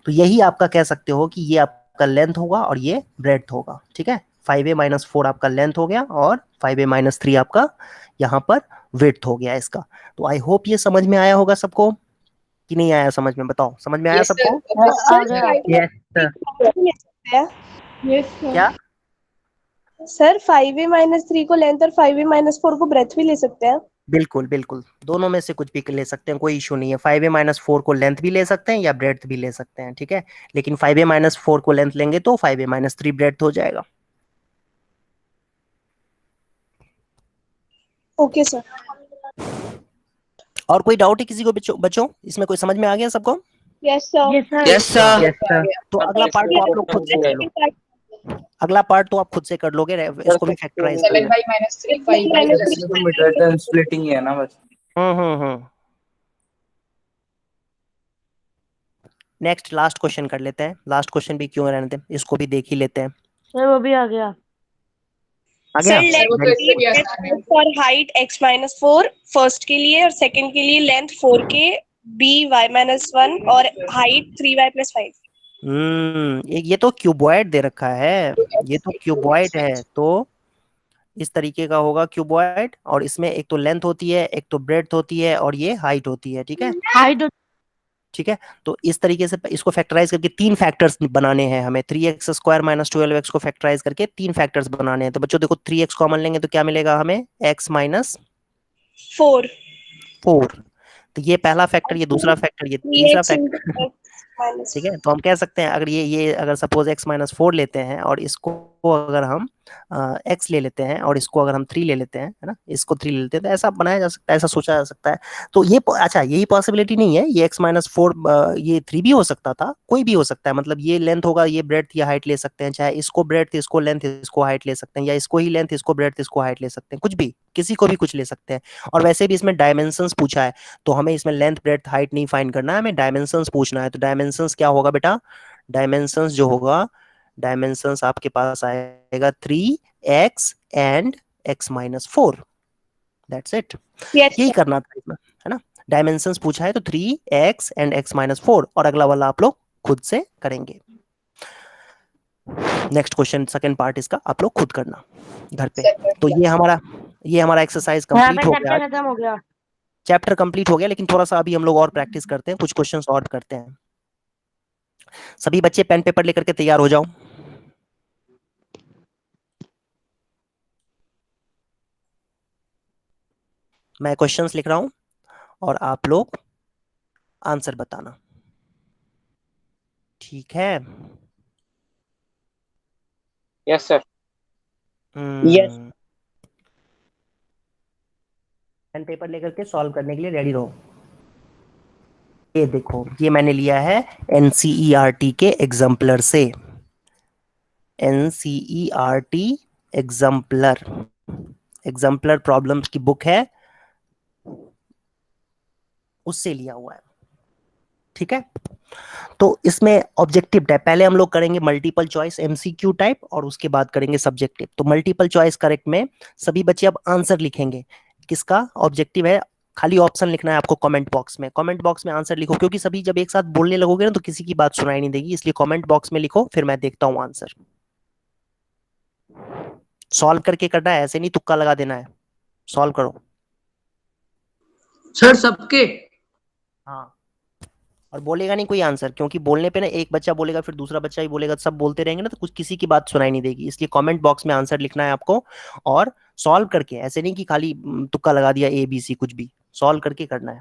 तो यही आपका कह सकते हो कि ये आपका लेंथ होगा और ये ब्रेड्थ होगा। ठीक है, 5a माइनस 4 आपका लेंथ हो गया और 5a माइनस 3 आपका यहाँ पर विड्थ हो गया इसका। तो आई होप ये समझ में आया होगा सबको कि नहीं आया समझ में? बताओ, समझ में आया सबको? क्या सर 5a minus 3 को लेंथ और 5a minus 4 को ब्रेथ भी ले सकते हैं। बिल्कुल बिल्कुल, दोनों में से कुछ भी ले सकते हैं, कोई इशू नहीं है। 5a माइनस 4 को लेंथ भी ले सकते हैं या ब्रेड्थ भी ले सकते हैं। ठीक है, लेकिन 5a माइनस 4 को लेंथ लेंगे तो 5a माइनस 3 ब्रेड्थ हो जाएगा। Okay sir. और कोई डाउट है किसी को बच्चों? इसमें कोई समझ में आ गया सबको? Yes sir. Yes sir. तो अगला पार्ट तो आप लोग खुद से कर लो, अगला पार्ट तो आप खुद से कर लोगे, इसको भी फैक्टराइज कर 7 by minus 3 5 by plus 2। Middle term splitting है ना बस। नेक्स्ट लास्ट क्वेश्चन कर लेते हैं। लास्ट क्वेश्चन भी क्यों रहने दें, इसको भी देख ही लेते हैं। सर वो भी आ गया। आ गया? वो तो इससे भी आसान है। For height x minus 4 first के लिए और सेकंड के लिए length 4k b y minus 1 और हाइट 3y प्लस 5। ये तो क्यूबॉइड दे रखा है, ये तो क्यूबॉइड है, तो इस तरीके का होगा क्यूबॉइड। और इसमें एक तो लेंथ होती है, एक तो ब्रेड्थ होती है और ये हाइट होती है। ठीक है, हाइट ठीक है। तो इस तरीके से इसको फैक्टराइज करके तीन फैक्टर्स बनाने हैं हमें। 3x स्क्वायर माइनस 12x को फैक्टराइज करके तीन फैक्टर्स बनाने हैं। तो बच्चों देखो, 3x कॉमन लेंगे तो क्या मिलेगा हमें, x माइनस 4। 4। तो ये पहला फैक्टर, ये दूसरा फैक्टर, ये तीसरा फैक्टर। ठीक है, तो हम कह सकते हैं अगर ये अगर सपोज x माइनस 4 लेते हैं और इसको अगर हम x ले लेते हैं और इसको अगर हम 3 ले लेते हैं, है ना, इसको 3 ले लेते हैं, तो ऐसा बनाया जा सकता है, ऐसा सोचा जा सकता है। तो ये अच्छा, यही पॉसिबिलिटी नहीं है, ये x माइनस 4 ये 3 भी हो सकता था, कोई भी हो सकता है। मतलब ये लेंथ होगा, ये ब्रेड्थ या हाइट ले सकते हैं, चाहे इसको ब्रेड्थ इसको लेंथ इसको हाइट ले सकते हैं, या इसको ही लेंथ इसको ब्रेड्थ इसको हाइट ले सकते हैं, कुछ भी, किसी को भी कुछ ले सकते हैं। और वैसे भी इसमें डायमेंशंस पूछा है, तो हमें इसमें लेंथ ब्रेड्थ हाइट नहीं फाइंड करना है, हमें डायमेंशंस पूछना है। तो डायमेंशंस क्या होगा बेटा, डायमेंशंस जो होगा, डायमेंशंस आपके पास आएगा 3x and x minus 4। That's it, यही करना था इसमें, है ना। डायमेंशंस पूछा है तो 3x एंड x माइनस 4, और अगला वाला आप लोग खुद से करेंगे। नेक्स्ट क्वेश्चन सेकंड पार्ट इसका आप लोग खुद करना घर पे। तो ये हमारा एक्सरसाइज कंप्लीट हो गया, खत्म हो गया। चैप्टर कंप्लीट हो गया। लेकिन थोड़ा सा अभी हम लोग और प्रैक्टिस करते हैं, कुछ क्वेश्चंस और करते हैं। सभी बच्चे पेन पेपर लेकर के तैयार हो जाओ। मैं क्वेश्चंस लिख रहा हूं और आप लोग आंसर बताना, ठीक है? Yes sir. Yes. Pen paper लेकर के सॉल्व करने के लिए रेडी रहो। ये देखो, ये मैंने लिया है एनसीईआरटी के एग्जाम्पलर से, एनसीईआरटी एग्जाम्पलर, एग्जाम्पलर प्रॉब्लम्स की बुक है, उससे लिया हुआ है, ठीक है? तो इसमें ऑब्जेक्टिव टाइप पहले हम लोग करेंगे, मल्टीपल चॉइस एमसीक्यू टाइप, और उसके बाद करेंगे सब्जेक्टिव। तो मल्टीपल चॉइस करेक्ट में सभी बच्चे अब आंसर लिखेंगे। किसका ऑब्जेक्टिव है? खाली ऑप्शन लिखना है आपको कमेंट बॉक्स में। कमेंट बॉक्स में आंसर लिखो, क्योंकि सभी जब एक साथ बोलने लगोगे ना तो किसी की बात सुनाई नहीं देगी, इसलिए कमेंट बॉक्स में लिखो, फिर मैं देखता हूं आंसर। सॉल्व करके करना है, ऐसे नहीं तुक्का लगा देना है, सॉल्व करो। सर सबके? हाँ, और बोलेगा नहीं कोई आंसर, क्योंकि बोलने पे ना एक बच्चा बोलेगा फिर दूसरा बच्चा भी बोलेगा, सब बोलते रहेंगे ना तो कुछ किसी की बात सुनाई नहीं देगी, इसलिए कमेंट बॉक्स में आंसर लिखना है आपको, और सॉल्व करके, ऐसे नहीं कि खाली तुक्का लगा दिया ए बी सी, कुछ भी सॉल्व करके करना है।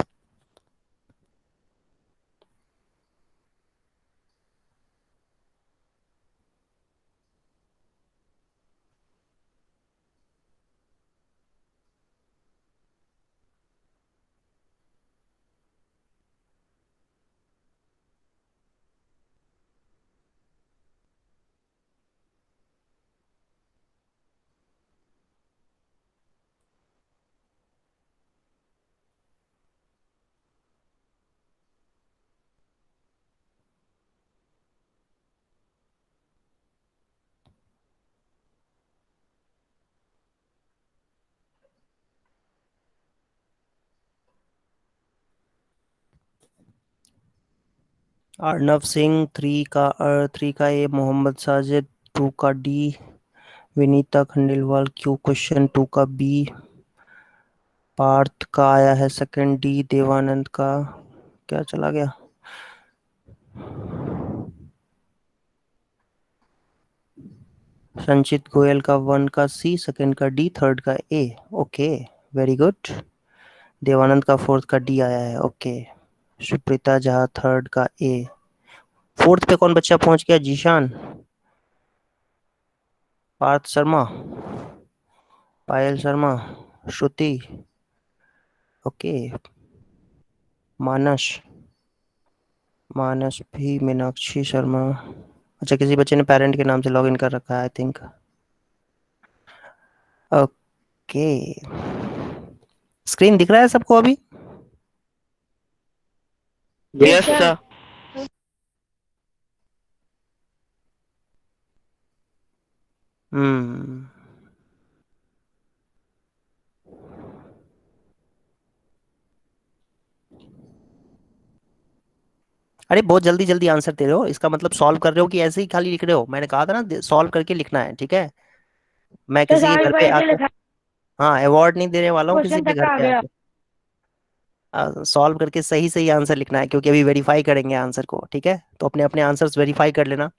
अर्नव सिंह 3 का ए, मोहम्मद साजिद 2 का D, Vinita Khandelwal Q, question 2 का बी, पार्थ का आया है सेकंड डी, देवानंद का क्या चला गया, संचित गोयल का 1 का सी, सेकंड का डी, थर्ड का A. Okay, very good. Devanand का 4th का डी आया है, ओके। सुप्रीता झा 3rd का ए। 4th पे कौन बच्चा पहुंच गया? जीशान, पार्थ शर्मा, पायल शर्मा, श्रुति, ओके, मानस, मानस भी, मीनाक्षी शर्मा। अच्छा, किसी बच्चे ने पेरेंट के नाम से लॉगिन कर रखा है आई थिंक। ओके, स्क्रीन दिख रहा है सबको अभी? Yes sir. हम्म, अरे बहुत जल्दी जल्दी आंसर दे रहे हो, इसका मतलब सॉल्व कर रहे हो कि ऐसे ही खाली लिख रहे हो? मैंने कहा था ना सॉल्व करके लिखना है, ठीक है? मैं तो किसी के सारे घर पे पढ़ के आके, लिखा, हाँ, अवार्ड नहीं देने वाला हूँ किसी क्वेश्चन के तक घर आ पे गया। आके। सॉल्व करके सही सही आंसर लिखना है, क्योंकि अभी वेरीफाई करेंगे आंसर को, ठीक है? तो अपने अपने आंसर्स वेरीफाई कर लेना।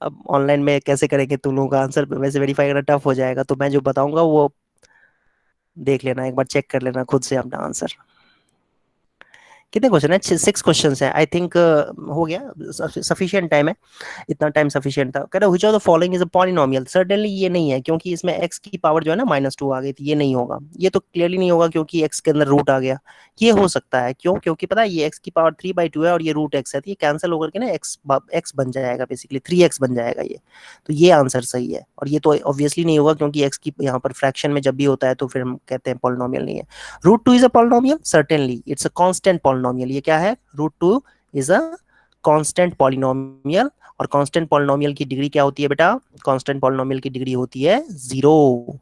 अब ऑनलाइन में कैसे करेंगे तुम लोगों का आंसर वैसे वेरीफाई करना टफ हो जाएगा, तो मैं जो बताऊंगा वो देख लेना, एक बार चेक कर लेना खुद से अपना आंसर। कितने क्वेश्चन है? 6 क्वेश्चन है आई थिंक। हो गया, सफिशिएंट टाइम है, इतना टाइम सफिशिएंट था। कह रहा which of the following is a polynomial? Certainly ये नहीं है, क्योंकि इसमें x की पावर जो है ना -2 आ गई थी, ये नहीं होगा, ये तो क्लियरली नहीं होगा, क्योंकि x के अंदर रूट आ गया। ये हो सकता है, क्यों? क्योंकि पता है ये x की पावर 3/2 है और ये रूट x है, तो ये कैंसिल होकर के ना x बन जाएगा, बेसिकली 3x बन जाएगा ये। तो ये आंसर सही है, और ये तो ऑब्वियसली नहीं होगा, क्योंकि x की यहाँ पर फ्रैक्शन में जब भी होता है तो फिर हम कहते हैं पॉलिनोमियल नहीं है। √2 is a polynomial? Certainly it's a constant polynomial. ये क्या है? √2 इज अ कांस्टेंट पॉलिनोमियल। और कांस्टेंट पॉलिनोमियल की डिग्री क्या होती है बेटा? कांस्टेंट पॉलिनोमियल की डिग्री होती है 0।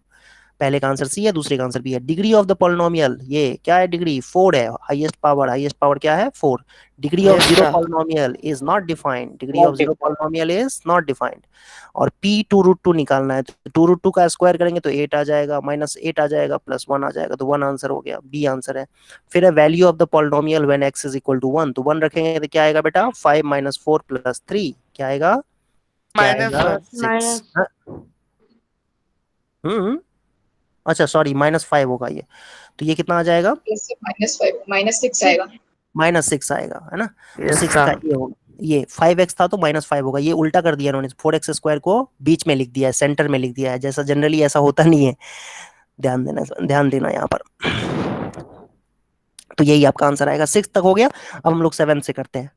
पहले का आंसर सी है, दूसरे का आंसर बी है। डिग्री ऑफ द पॉलिनोमियल ये क्या है? डिग्री 4 है, हाईएस्ट पावर क्या है? 4। Degree of Yes, zero sir. Polynomial is not defined, degree Not of zero different. Polynomial is not defined. और p 2√2 निकालना है, तो 2√2 का स्क्वायर करेंगे तो 8 आ जाएगा, -8 आ जाएगा, +1 आ जाएगा, तो 1 आंसर हो गया, बी आंसर है। फिर है value of the polynomial when x is equal to 1, तो 1 रखेंगे तो क्या आएगा बेटा? 5 - 4 + 3 क्या आएगा? क्या आएगा? -1. 6। माइनस। हम्म, अच्छा सॉरी, -5 होगा ये। तो ये कितना आ जाएगा? -5 -6 आएगा। -6 आएगा, है ना? तो Yes, 6 sir. का ये होगा, ये 5x था तो -5 होगा। ये उल्टा कर दिया इन्होंने, 4x² को बीच में लिख दिया है, सेंटर में लिख दिया है, जैसा जनरली ऐसा होता नहीं है। ध्यान देना यहाँ पर। तो यही आपका आंसर आएगा। 6 तक हो गया, अब हम लोग 7 से करते हैं।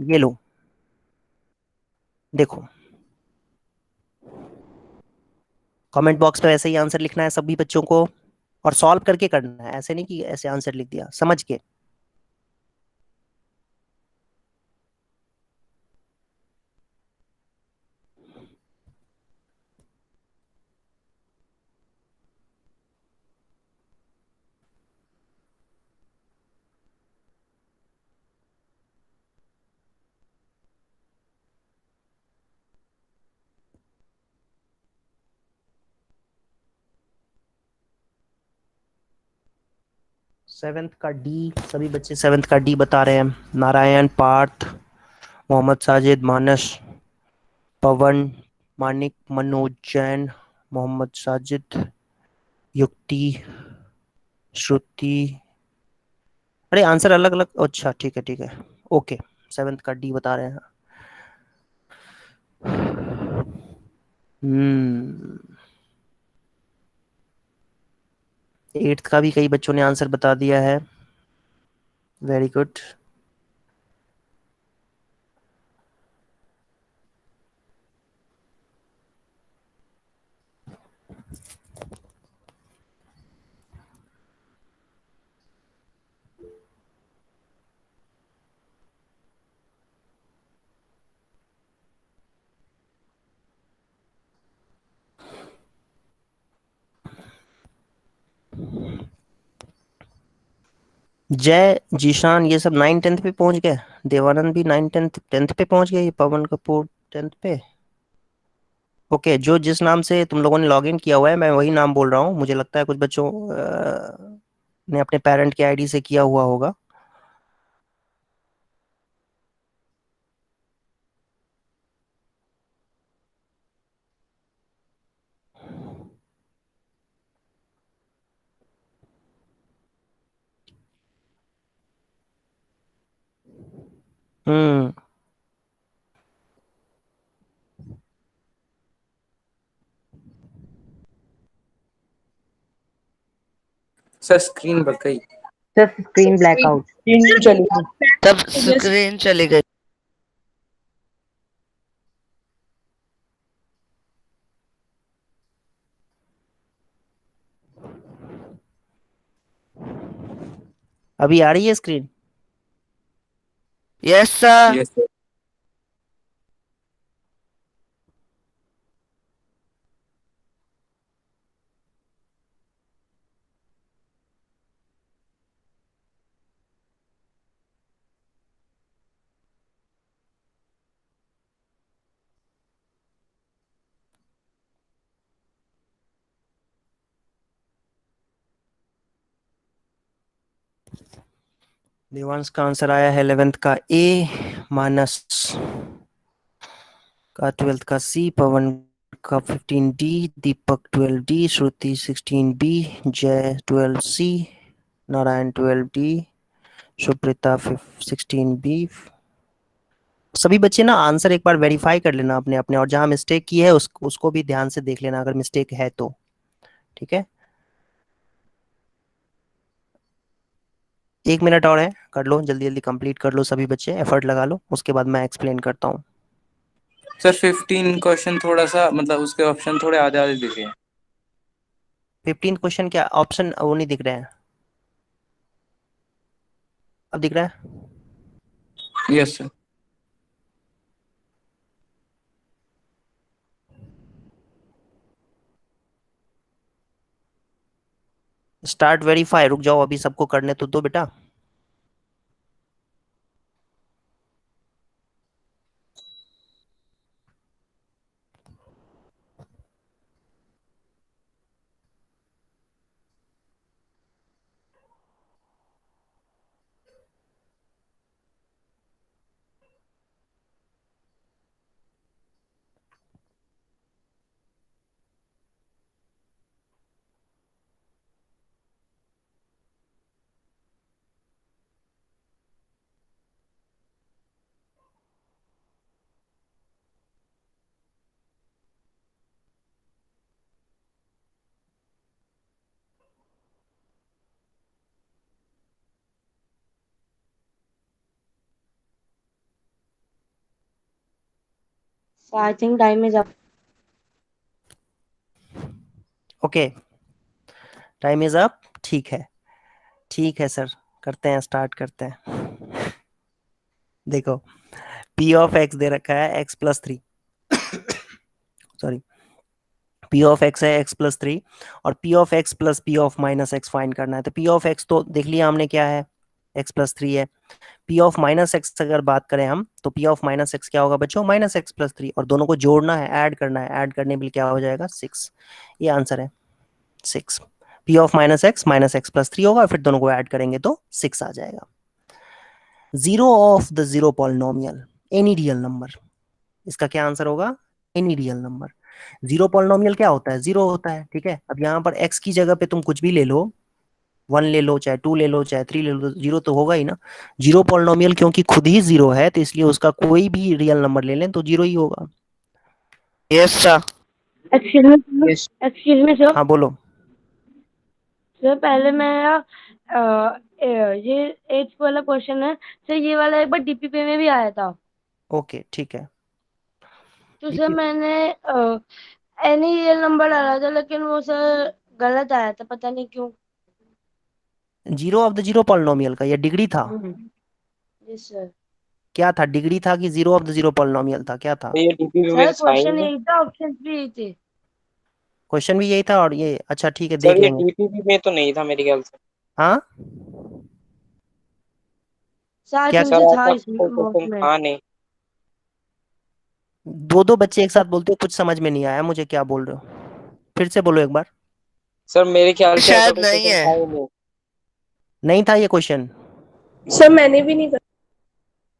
ये लो, देखो कमेंट बॉक्स में ऐसे ही आंसर लिखना है सभी बच्चों को, और सॉल्व करके करना है, ऐसे नहीं कि ऐसे आंसर लिख दिया, समझ के। सेवेंथ का डी, सभी बच्चे सेवेंथ का डी बता रहे हैं। नारायण, पार्थ, मोहम्मद साजिद, मानस, पवन, मानिक, मनोज जैन, मोहम्मद साजिद, युक्ति, श्रुति। अरे आंसर अलग अलग, अच्छा ठीक है ठीक है, ओके। सेवेंथ का डी बता रहे हैं। एट्थ का भी कई बच्चों ने आंसर बता दिया है, वेरी गुड। जय, जीशान, ये सब 9-10 पे पहुंच गए। देवानंद भी 9-10 पे पहुंच गए। ये पवन कपूर 10th पे। ओके, जो जिस नाम से तुम लोगों ने लॉगिन किया हुआ है मैं वही नाम बोल रहा हूँ। मुझे लगता है कुछ बच्चों ने अपने पेरेंट के आईडी से किया हुआ होगा। हम्म सर स्क्रीन बग गई। Sir screen blackout. स्क्रीन चली गई। तब स्क्रीन चली गई। अभी आ रही है screen? Yes sir. Yes sir. Devansh का आंसर आया है 11th का ए, मानस का 12th का सी, पवन का 15D, दीपक 12D, श्रुति 16B, जय 12C, नारायण 12D, सुप्रीता 16B। सभी बच्चे ना आंसर एक बार वेरीफाई कर लेना अपने अपने, और जहां मिस्टेक की है उसको भी ध्यान से देख लेना अगर मिस्टेक है तो, ठीक है। 1 मिनट और है, कर लो जल्दी जल्दी कंप्लीट कर लो सभी बच्चे, एफर्ट लगा लो, उसके बाद मैं एक्सप्लेन करता हूँ। सर 15 क्वेश्चन थोड़ा सा मतलब उसके ऑप्शन थोड़े आधे आधे दिखे। 15 क्वेश्चन क्या ऑप्शन वो नहीं दिख रहे हैं? अब दिख रहा है? Yes sir. स्टार्ट वेरीफाई, रुक जाओ अभी सबको करने तो दो बेटा। So I think time is up. Okay, time is up. ठीक है सर, करते हैं, स्टार्ट करते हैं। देखो, पी ऑफ एक्स दे रखा है x plus 3, sorry, P of x है एक्स प्लस 3 और P of x plus P of minus x find करना है। तो पी ऑफ एक्स तो देख लिया हमने क्या है, एक्स प्लस 3 है। पी ऑफ माइनस एक्स अगर बात करें हम, तो पी ऑफ माइनस एक्स क्या होगा बच्चों, माइनस एक्स प्लस 3, और दोनों को जोड़ना है, ऐड करना है, ऐड करने के लिए क्या हो जाएगा 6, ये आंसर है 6। P of minus x plus 3 होगा, फिर दोनों को ऐड करेंगे तो 6 आ जाएगा। Zero of the zero polynomial, any real number, इसका क्या आंसर होगा, any real number. Zero polynomial क्या होता है, जीरो होता है, ठीक है। अब यहाँ पर एक्स की जगह पे तुम कुछ भी ले लो, 1 ले लो, चाहे 2 ले लो, चाहे 3 ले लो, जीरो तो होगा ही ना। जीरो पॉलिनोमियल क्योंकि खुद ही जीरो है, तो इसलिए उसका कोई भी रियल नंबर ले लें तो जीरो ही होगा। Yes sir. Excuse me sir. हाँ बोलो। सर पहले मेरा ये एज वाला क्वेश्चन है सर, ये वाला एक बार डीपीपी में भी आया था। ओके ठीक है। तो सर मैंने एनी रियल नंबर डाला था, लेकिन वो सर गलत आया था, पता नहीं क्यों। Zero of the zero polynomial का, ये डिग्री था, यस सर। क्या था, डिग्री था कि zero of the zero polynomial था, क्या था? ये डीपीपी सर में क्वेश्चन साइन है यही था, ऑप्शन भी यही थे। क्वेश्चन भी यही था और ये, अच्छा ठीक है, सर, देख ये लेंगे। डीपीपी में तो नहीं था मेरे ख्याल से। हाँ सर क्या तुमसे सर था आपका इसमें कोई नोट क्वेश्चन में। था नहीं। दो बच्चे एक साथ बोलते हो, कुछ समझ में नहीं आया मुझे, क्या बोल रहे हो, फिर से बोलो एक बार। सर मेरे ख्याल से ऐसा शायद कोई नहीं क्वेश्चन है। था ही नहीं। नहीं था ये क्वेश्चन, सर मैंने भी नहीं करा।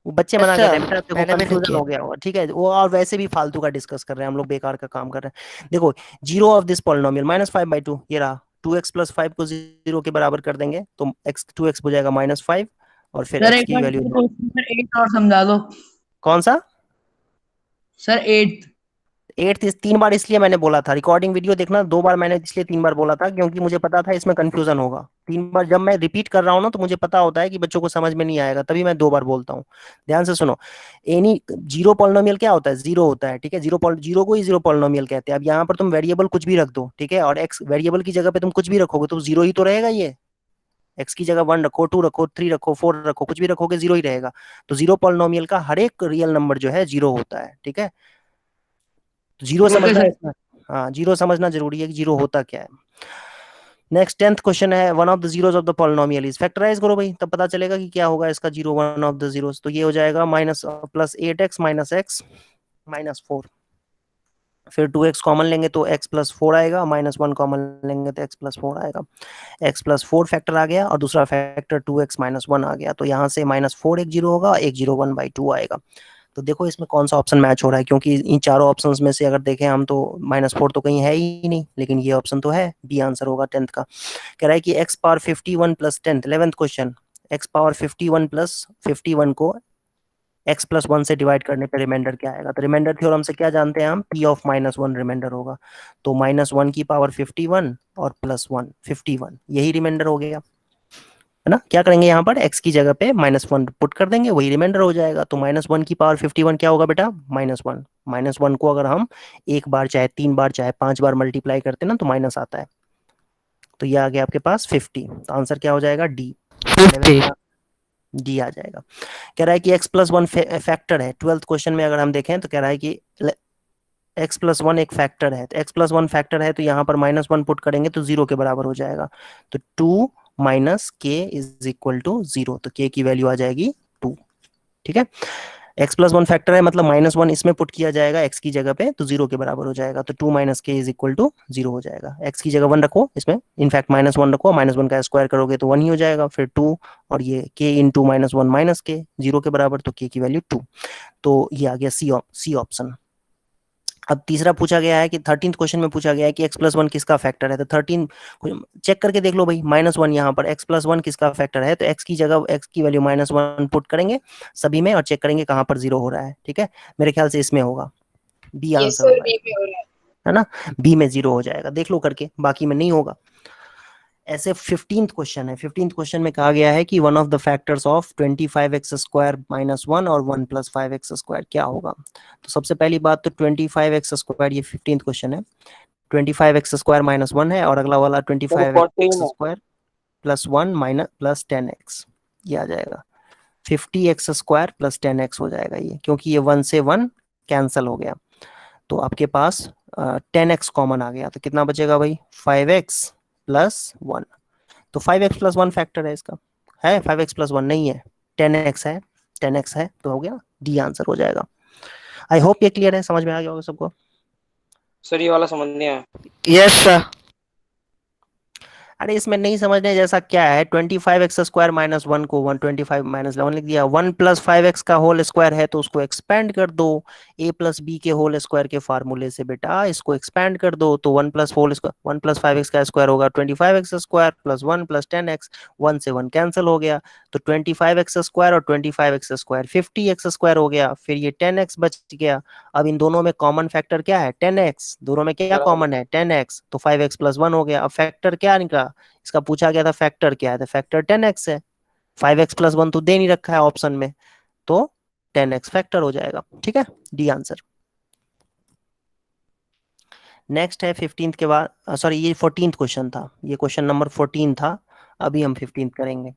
वो बच्चे मना कर अच्छा, रहे हैं बेटा, देखो मैंने भी नहीं कंफ्यूजन किया। हो गया होगा, ठीक है। वो और वैसे भी फालतू का डिस्कस कर रहे हैं हम लोग, बेकार का काम कर रहे हैं। देखो, जीरो ऑफ दिस पॉलिनोमियल -5/2, ये रहा, 2x + 5 को जीरो के बराबर कर देंगे तो x 2x हो जाएगा -5, और फिर सर x एक की बार वैल्यू क्वेश्चन नंबर 8 और समझा दो। कौन सा, सर 8। 8 3 बार इसलिए मैंने बोला था, रिकॉर्डिंग वीडियो देखना, 2 बार मैंने इसलिए 3 बार बोला था क्योंकि मुझे पता था इसमें कंफ्यूजन होगा। 3 बार जब मैं रिपीट कर रहा हूँ ना, तो मुझे पता होता है कि बच्चों को समझ में नहीं आएगा, तभी मैं 2 बार बोलता हूँ। ध्यान से सुनो, एनी जीरो पॉलिनोमियल क्या होता है, जीरो होता है, ठीक है। जीरो को ही जीरो पॉलिनोमियल कहते हैं। अब यहाँ पर तुम वेरिएबल कुछ भी रख दो, ठीक है, और एक्स वेरिएबल की जगह पे तुम कुछ भी रखोगे तो जीरो ही तो रहेगा। ये एक्स की जगह 1 रखो, 2 रखो, 3 रखो, 4 रखो, कुछ भी रखोगे जीरो ही रहेगा। तो जीरो पॉलिनोमियल का हर एक रियल नंबर जो है जीरो होता है, ठीक है। तो जीरो ओके समझना सर। इसमें, हाँ जीरो समझना जरूरी है कि जीरो होता क्या है। नेक्स्ट 10th क्वेश्चन है, one of the zeros of the polynomial is, factorize करो भाई, तब पता चलेगा कि क्या होगा इसका zero, one of the zeros. तो ये हो जाएगा -+8x - x -4, फिर 2x कॉमन लेंगे तो x + 4 आएगा, -1 कॉमन लेंगे तो x + 4 आएगा। x + 4 फैक्टर आ गया और दूसरा फैक्टर 2x - 1 आ गया, तो यहाँ से -4 एक जीरो होगा, एक जीरो 1/2 आएगा। तो देखो इसमें कौन सा ऑप्शन मैच हो रहा है, क्योंकि इन चारों ऑप्शंस में से अगर देखें हम तो -4 तो कहीं है ही नहीं, लेकिन ये ऑप्शन तो है, बी आंसर होगा 10th का। कह रहा है कि x power 51 + 10th 11th question, x power 51 + 51 को x + 1 से डिवाइड करने पर रिमाइंडर क्या आएगा। तो रिमाइंडर थ्योरम से क्या जानते हैं हम, p ऑफ -1 रिमाइंडर होगा। तो -1 की पावर 51 और +1 51, यही रिमाइंडर हो गया, है ना। क्या करेंगे यहाँ पर, x की जगह पे -1 पुट कर देंगे, वही रिमाइंडर हो जाएगा। तो -1 की पावर 51 क्या होगा बेटा, -1। -1 को अगर हम एक बार चाहे 3 बार चाहे 5 बार मल्टीप्लाई करते हैं ना, तो माइनस आता है। तो ये आ गया आपके पास 50, तो आंसर क्या हो जाएगा, डी, 50। डी आ जाएगा। कह रहा है कि x + 1 फैक्टर है। 12th क्वेश्चन में अगर हम देखें तो कह रहा है कि x + 1 एक फैक्टर है, तो x + 1 फैक्टर है, तो यहाँ पर -1 पुट करेंगे तो 0 के बराबर हो जाएगा। तो 2 - k = 0, तो k की वैल्यू आ जाएगी 2, ठीक है। x + 1 फैक्टर है, मतलब -1 इसमें पुट किया जाएगा x की जगह पे, तो 0 के बराबर हो जाएगा। तो 2 - k = 0 हो जाएगा। x की जगह 1 रखो, इसमें इनफैक्ट -1 रखो, -1 का स्क्वायर करोगे तो 1 ही हो जाएगा, फिर 2 और ये k × -1 - k 0 के बराबर, तो k की वैल्यू 2। तो ये आ गया सी ऑप्शन। अब तीसरा पूछा गया है कि 13th क्वेश्चन में पूछा गया है कि x + 1 किसका फैक्टर है। तो 13 चेक करके देख लो भाई, -1 यहाँ पर x + 1 किसका फैक्टर है, तो x की जगह x की वैल्यू -1 पुट करेंगे सभी में और चेक करेंगे कहाँ पर 0 हो रहा है, ठीक है। मेरे ख्याल से इसमें होगा, बी यस आंसर सर, होगा, बी में हो रहा है। है ना, बी में 0 हो जाएगा, देख लो करके, बाकी में नहीं होगा। ऐसे 15th क्वेश्चन है। 15th क्वेश्चन में कहा गया है कि one of the factors of 25x² - 1 और 1 + 5x² क्या होगा। तो सबसे पहली बात तो 25x², ये 15th क्वेश्चन है। 25x² - 1 है और अगला वाला 14 है।25x² + 1 + 10x, ये आ जाएगा 50x² + 10x हो जाएगा ये, क्योंकि ये 1 से 1 कैंसिल हो गया। तो आपके पास 10x कॉमन आ गया, तो कितना बचेगा भाई 5x + 1। तो 5x + 1 फैक्टर है इसका, है 5x + 1 नहीं है, 10x है, 10x है, तो हो गया डी आंसर हो जाएगा। आई होप ये क्लियर है, समझ में आ गया होगा सबको। सर ये वाला समझ नहीं आया। Yes sir. अरे इसमें नहीं समझने जैसा क्या है, 25x² - 1 को 125 - 11 लिख दिया। 1 + 5x का होल स्क्वायर है तो उसको एक्सपेंड कर दो, a + b के होल स्क्वायर के फार्मूले से बेटा इसको एक्सपेंड कर दो, तो 1 + 5x का स्क्वायर होगा 25x² + 1 + 10x, 1 से 1 कैंसिल हो गया, तो 25x² और 25x² 50x² हो गया, फिर ये 10x बच गया। अब इन दोनों में कॉमन फैक्टर क्या है 10x, दोनों में क्या कॉमन है 10x, तो 5x + 1 हो गया। अब फैक्टर क्या निकला, इसका पूछा गया था फैक्टर क्या है, तो फैक्टर 10x है, 5x + 1 तो दे नहीं रखा है ऑप्शन में, तो 10x फैक्टर हो जाएगा। ठीक है, डी आंसर। नेक्स्ट है 15th के बाद, सॉरी ये 14th क्वेश्चन था, ये क्वेश्चन नंबर 14 था, अभी हम 15th करेंगे।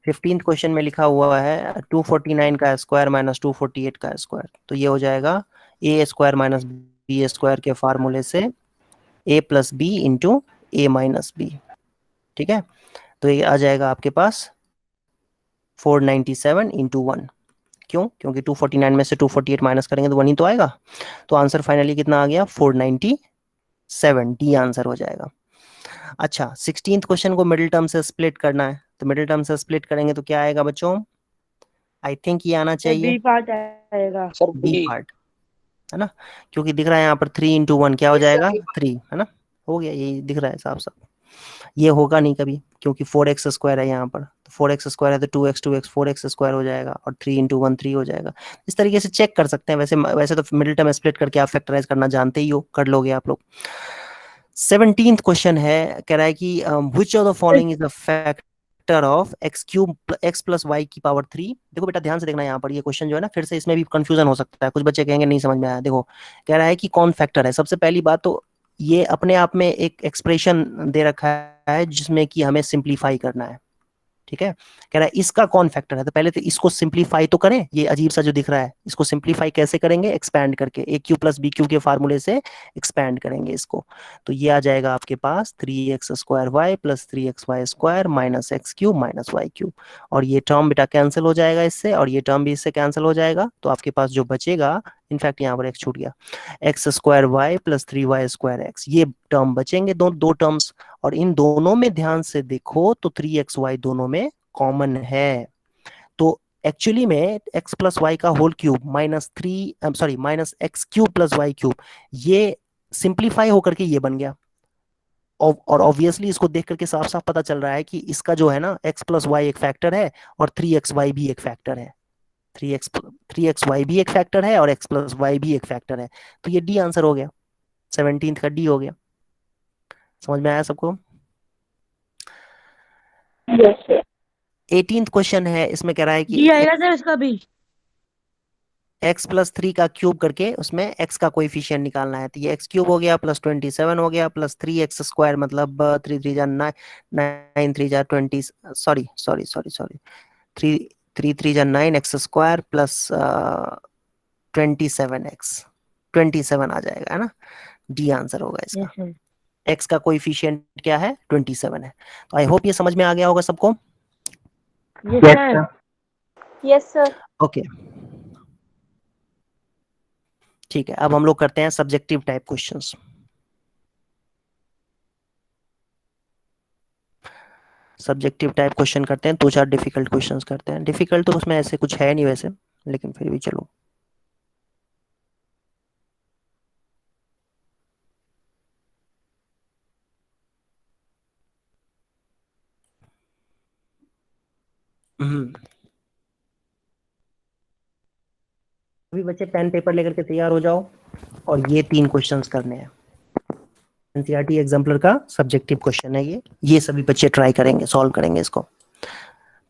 15th क्वेश्चन में लिखा हुआ है 249 का स्क्वायर - 248 का स्क्वायर, तो ये हो जाएगा a² - b² के फार्मूले से a + b × a - b। ठीक है, तो ये आ जाएगा आपके पास 497 × 1। क्यों, क्योंकि 249 में से 248 माइनस करेंगे तो 1 ही तो आएगा, तो आंसर फाइनली कितना आ गया 497, डी आंसर हो जाएगा। अच्छा 16th क्वेश्चन को मिडिल टर्म से स्प्लिट करना है, तो मिडिल टर्म से स्प्लिट करेंगे तो क्या आएगा बच्चों, आई थिंक ये आना चाहिए बी पार्ट आएगा। Sir b b. पार्ट, है ना, क्योंकि दिख रहा है यहाँ पर 3 × 1 क्या हो जाएगा 3, है ना, हो गया, ये दिख रहा है साफ साफ। ये होगा नहीं कभी, क्योंकि 4x² है यहाँ पर, तो 4x² है तो 2x 4x² हो जाएगा, और 3 × 1 3 हो जाएगा। इस तरीके से चेक कर सकते हैं, वैसे तो मिडिल टर्म स्प्लिट करके आप फैक्टराइज करना जानते ही हो, कर लोगे आप लोग। 17th क्वेश्चन है, कह रहा है कि which of the following is the factor of x³ x + y⁻3। देखो बेटा ध्यान से देखना, यहाँ पर ये क्वेश्चन जो है ना, फिर से इसमें भी कंफ्यूजन हो सकता है, कुछ बच्चे कहेंगे नहीं समझ में आया। देखो कह रहा है कि कौन फैक्टर है, सबसे पहली बात तो ये अपने आप में एक एक्सप्रेशन दे रखा है जिसमें कि हमें सिंप्लीफाई करना है। ठीक है, कह रहा है इसका कौन फैक्टर है, तो पहले तो इसको सिंप्लीफाई तो करें, ये अजीब सा जो दिख रहा है इसको सिंप्लीफाई कैसे करेंगे, एक्सपैंड करके a³ + b³ के फार्मूले से एक्सपैंड करेंगे इसको, तो ये आ जाएगा आपके पास 3x² + 3xy² - x³ - y³, और ये टर्म बेटा कैंसिल हो जाएगा इससे, और ये टर्म भी इससे कैंसिल हो जाएगा, तो आपके पास जो बचेगा, इनफैक्ट यहाँ पर x छूट गया, x² + 3y²x, ये टर्म बचेंगे, दो टर्म्स, और इन दोनों में ध्यान से देखो तो 3xy दोनों में कॉमन है, तो एक्चुअली में x + y का होल क्यूब -x³ + y³, ये सिंप्लीफाई होकर के ये बन गया, और ऑब्वियसली इसको देख करके साफ साफ पता चल रहा है कि इसका जो है ना x + y एक फैक्टर है, और 3xy भी एक फैक्टर है, 3xy भी एक फैक्टर है, और x + y भी एक फैक्टर है, तो ये डी आंसर हो गया, 17th का डी हो गया। समझ में आया सबको। 18th क्वेश्चन है, इसमें कह रहा है कि जी आएगा सर इसका भी। x + 3 का क्यूब करके उसमें x का कोएफिशिएंट निकालना है, तो ये x³ हो गया + 27 हो गया + 3x² मतलब 3 3 जा 9 9 3 जा 20, सॉरी 3 3 जा 9x² + 27 आ जाएगा, है ना, डी आंसर होगा इसका। Yes sir. x का कोएफिशिएंट क्या है 27 है, तो आई होप ये समझ में आ गया होगा सबको। Yes sir. Yes sir. Okay ठीक है, अब हम लोग करते हैं subjective type questions. Subjective type question करते हैं, 2-4 डिफिकल्ट क्वेश्चंस करते हैं, डिफिकल्ट तो उसमें ऐसे कुछ है नहीं वैसे, लेकिन फिर भी चलो। अभी बच्चे पेन पेपर लेकर के तैयार हो जाओ, और ये 3 क्वेश्चंस करने हैं। एनसीईआरटी एग्जाम्पलर का सब्जेक्टिव क्वेश्चन है ये सभी बच्चे ट्राई करेंगे, सॉल्व करेंगे इसको।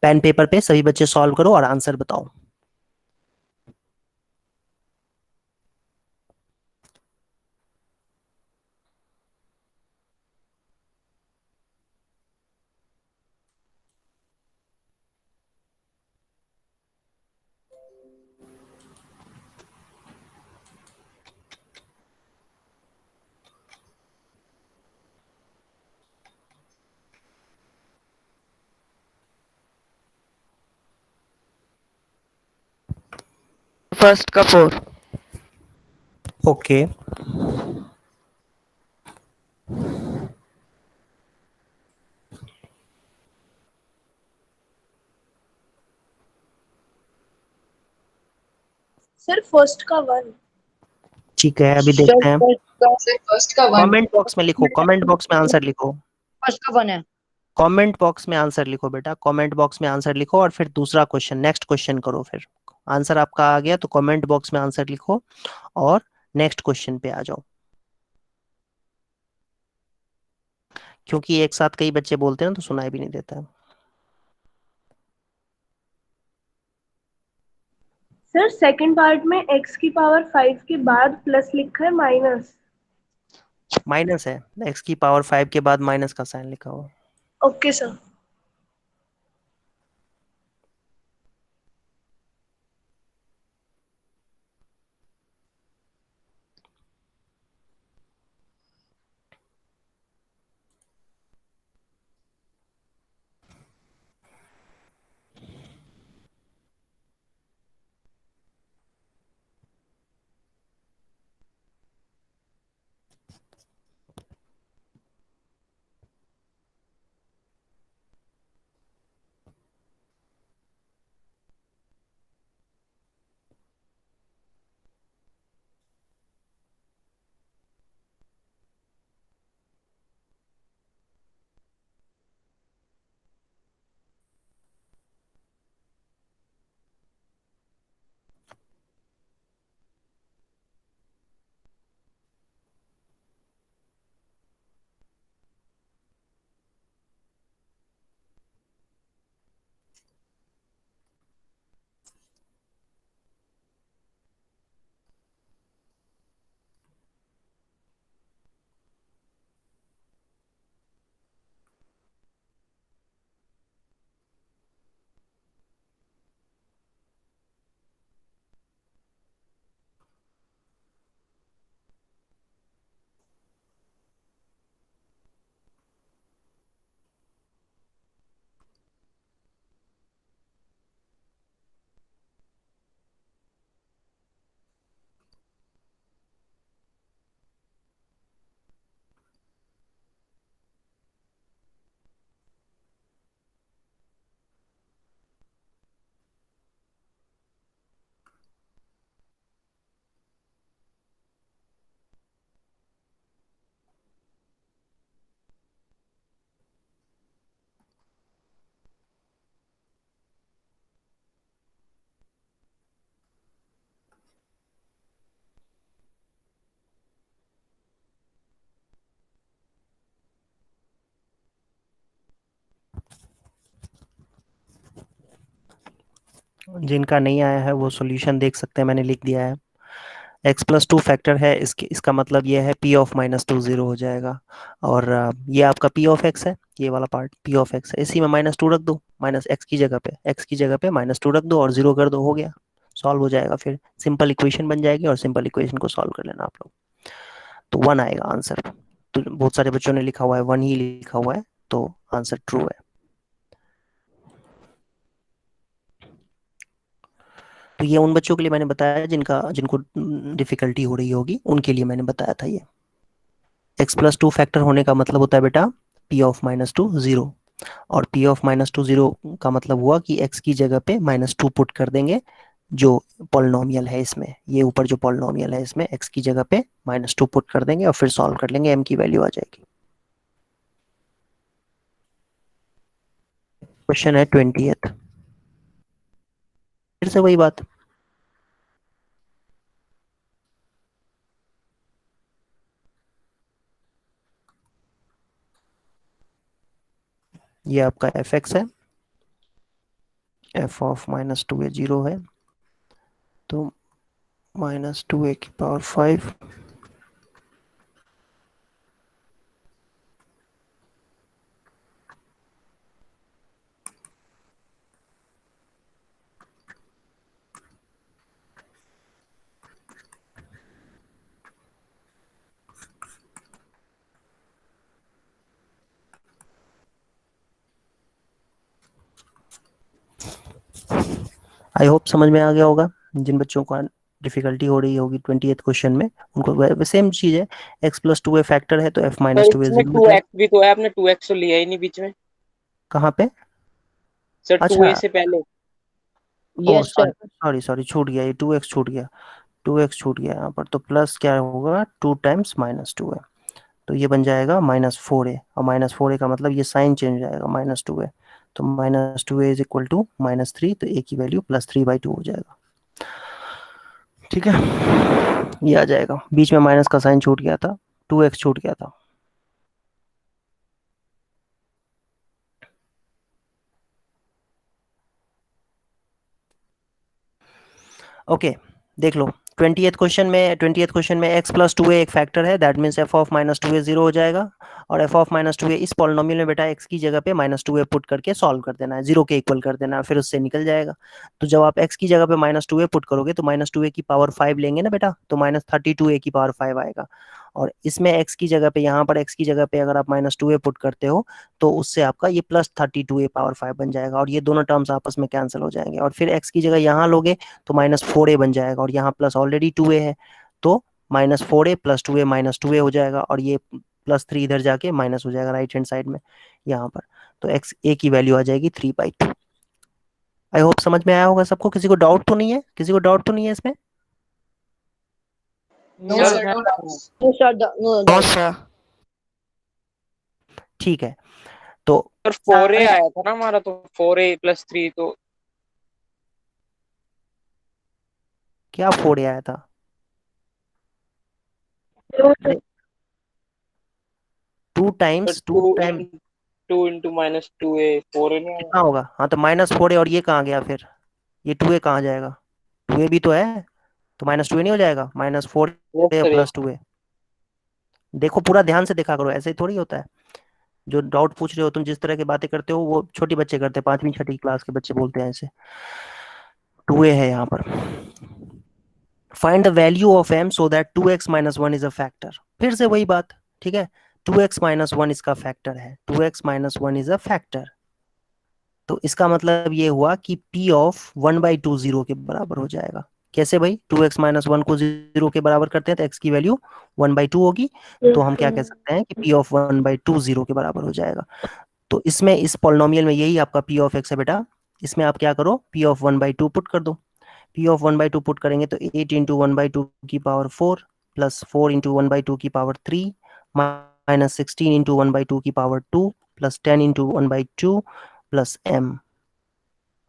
पेन पेपर पे सभी बच्चे सॉल्व करो और आंसर बताओ। फर्स्ट का 4। ओके, सर फर्स्ट का 1। ठीक है, अभी सर देखते हैं। सर फर्स्ट का 1। कमेंट बॉक्स में लिखो, कमेंट बॉक्स में आंसर लिखो, फर्स्ट का 1 है। कमेंट बॉक्स में आंसर लिखो बेटा, कमेंट बॉक्स में आंसर लिखो और फिर दूसरा क्वेश्चन, नेक्स्ट क्वेश्चन करो। फिर आंसर आपका आ गया तो कमेंट बॉक्स में आंसर लिखो और नेक्स्ट क्वेश्चन पे आ जाओ, क्योंकि एक साथ कई बच्चे बोलते हैं तो सुनाई भी नहीं देता। सर सेकंड पार्ट में x की पावर 5 के बाद प्लस लिखा है माइनस। माइनस है, x की पावर 5 के बाद माइनस का साइन लिखा हुआ। Okay sir. जिनका नहीं आया है वो सॉल्यूशन देख सकते हैं, मैंने लिख दिया है। x+2 फैक्टर है, इसका मतलब ये है p ऑफ -2 0 हो जाएगा। और ये आपका p ऑफ x है, ये वाला पार्ट p ऑफ x है, इसी में -2 रख दो, माइनस x की जगह पे, -2 रख दो और 0 कर दो, हो गया, सॉल्व हो जाएगा। फिर सिंपल इक्वेशन बन जाएगी और सिंपल इक्वेशन को सॉल्व कर लेना आप लोग, तो 1 आएगा आंसर। तो बहुत सारे बच्चों ने लिखा हुआ है 1 ही लिखा हुआ है, तो आंसर ट्रू है। तो ये उन बच्चों के लिए मैंने बताया जिनको डिफिकल्टी हो रही होगी, उनके लिए मैंने बताया था ये। x+2 फैक्टर होने का मतलब होता है बेटा p ऑफ -2 0, और p ऑफ -2 0 का मतलब हुआ कि x की जगह पे -2 पुट कर देंगे, जो पॉलिनोमियल है इसमें, ये ऊपर जो पॉलिनोमियल है इसमें x की जगह पे -2 पुट कर देंगे और फिर सॉल्व कर लेंगे, m की वैल्यू आ जाएगी। क्वेश्चन है 20th, फिर से वही बात, ये आपका एफ एक्स है, F of minus two a 0 है, तो माइनस टू ए की पावर 5 आई होप समझ में आ गया होगा। जिन बच्चों को डिफिकल्टी हो रही होगी 20th क्वेश्चन में, उनको सेम चीज है, x प्लस टू ए फैक्टर है तो f सर माइनस टू ए इसमें 0 टू एक्स भी तो है, आपने 2x तो लिया ही नहीं बीच में कहाँ पे? सर, 2a अच्छा, से पहले। ओ yes sir. Sorry sorry sorry, छूट गया, ये 2x छूट गया, 2x छूट गया यहाँ पर, तो प्लस क्या होगा, 2 टाइम्स माइनस टू है, तो ये बन जाएगा माइनस फोर ए, और माइनस फोर ए का मतलब ये साइन चेंज हो जाएगा, माइनस टू ए, तो minus two a is equal to minus three, तो ए की वैल्यू प्लस 3/2 हो जाएगा। ठीक है, ये आ जाएगा, बीच में माइनस का साइन छूट गया था, 2x छूट गया था। ओके, देख लो 20th क्वेश्चन में x प्लस टू ए एक फैक्टर है, that means f of minus two a 0 हो जाएगा, और f of minus two a इस पॉलिनोमियल में बेटा x की जगह पे माइनस टू ए पुट करके सॉल्व कर देना है, 0 के इक्वल कर देना है, फिर उससे निकल जाएगा। तो जब आप x की जगह पे माइनस टू ए पुट करोगे तो माइनस टू ए की पावर 5 लेंगे ना बेटा, तो माइनस 32 की पावर 5 आएगा, और इसमें x की जगह पे, यहाँ पर x की जगह पे अगर आप माइनस टू ए पुट करते हो तो उससे आपका ये प्लस 32 पावर 5 बन जाएगा, और ये दोनों टर्म्स आपस में कैंसिल हो जाएंगे, और फिर x की जगह यहाँ लोगे तो माइनस फोर ए बन जाएगा, और यहाँ प्लस ऑलरेडी टू ए है, तो माइनस फोर ए प्लस टू ए माइनस टू ए हो जाएगा, और ये प्लस थ्री इधर जाके माइनस हो जाएगा राइट हैंड साइड में यहाँ पर, तो एक्स ए की वैल्यू आ जाएगी 3/2। आई होप समझ में आया होगा सबको, किसी को डाउट तो नहीं है, किसी को डाउट तो नहीं है इसमें? No sir sir, no doubts. No sir, no बहुत सा। ठीक है, तो सर 4a आया था ना हमारा, तो 4a प्लस 3, तो क्या फोर ए आया था? अरे two times, two time 2 into minus 2a 4a नहीं आया? कितना होगा? हाँ तो माइनस फोर ए, और ये कहाँ गया फिर, ये टू ए कहाँ जाएगा, टू ए भी तो है, तो माइनस टू ए नहीं हो जाएगा, माइनस फोर यस ए सर, प्लस टू ए। देखो पूरा ध्यान से देखा करो, ऐसे ही थोड़ी होता है, जो डाउट पूछ रहे हो तुम, जिस तरह की बातें करते हो वो छोटी बच्चे करते हैं, 5वीं 6वीं क्लास के बच्चे बोलते हैं ऐसे। टू ए है यहाँ पर, find the value of m so that 2x minus one is a factor, फिर से वही बात, ठीक है, 2x माइनस वन इसका फैक्टर है, 2x minus one is a factor, तो इसका मतलब ये हुआ कि p ऑफ 1/2 0 के बराबर हो जाएगा। कैसे भाई, 2x माइनस वन को 0 के बराबर करते हैं तो x की वैल्यू 1/2 होगी, तो हम क्या कह सकते हैं कि p ऑफ 1/2 0 के बराबर हो जाएगा। तो इसमें इस पॉलिनोमियल में यही आपका p ऑफ x है बेटा, इसमें आप क्या करो, p ऑफ 1/2 पुट कर दो, p ऑफ 1/2 पुट करेंगे तो 8 इंटू 1/2 की पावर 4 प्लस 4 इंटू 1/2 की पावर 3 माइनस 16 इंटू 1/2 की power 2 plus 10 into 1/2 plus m,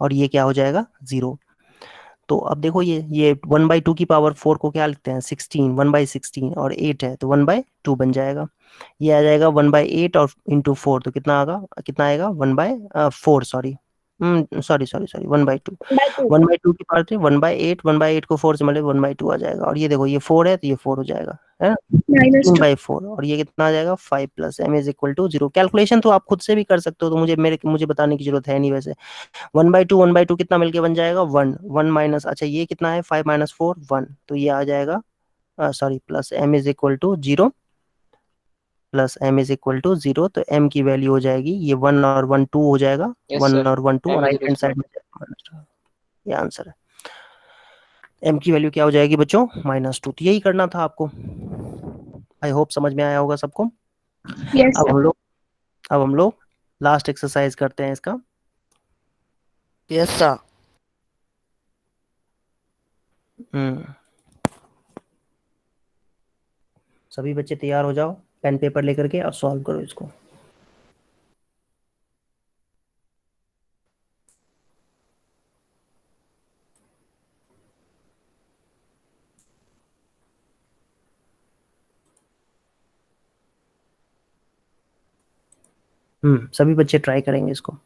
और ये क्या हो जाएगा 0। तो अब देखो ये 1/2 की पावर 4 को क्या लिखते हैं 16, 1/16, और 8 है तो 1/2 बन जाएगा, ये आ जाएगा 1/8 और इंटू 4, तो कितना आएगा, कितना आएगा 1/4, सॉरी सॉरी सॉरी सॉरी 1/2, 1/2 की पावर 3, 1/8, 1/8 को 4 से मतलब 1/2 आ जाएगा, और ये देखो ये 4 है तो ये 4 हो जाएगा, है ना, माइनस 16/4, और ये कितना आ जाएगा 5 plus m is equal to 0। Calculation तो आप खुद से भी कर सकते हो, तो मुझे बताने की जरूरत है नहीं वैसे। 1/2 कितना मिलके बन जाएगा 1, 1 माइनस, अच्छा ये कितना है 5 माइनस 4 1, तो ये आ जाएगा sorry plus m is equal to 0, plus m is equal to 0, तो m की वैल्यू हो जाएगी ये 1 और 1 2 हो जाएगा, यस 1 सर, और 1 2, m राइट हैंड साइड में ये आंसर है, m की वैल्यू क्या हो जाएगी बच्चों -2, तो यही करना था आपको। आई होप समझ में आया होगा सबको। यस अब हम लोग लास्ट एक्सरसाइज करते हैं इसका। Yes sir. सभी बच्चे तैयार हो जाओ, पेन पेपर लेकर के और सॉल्व करो इसको। सभी बच्चे ट्राई करेंगे इसको।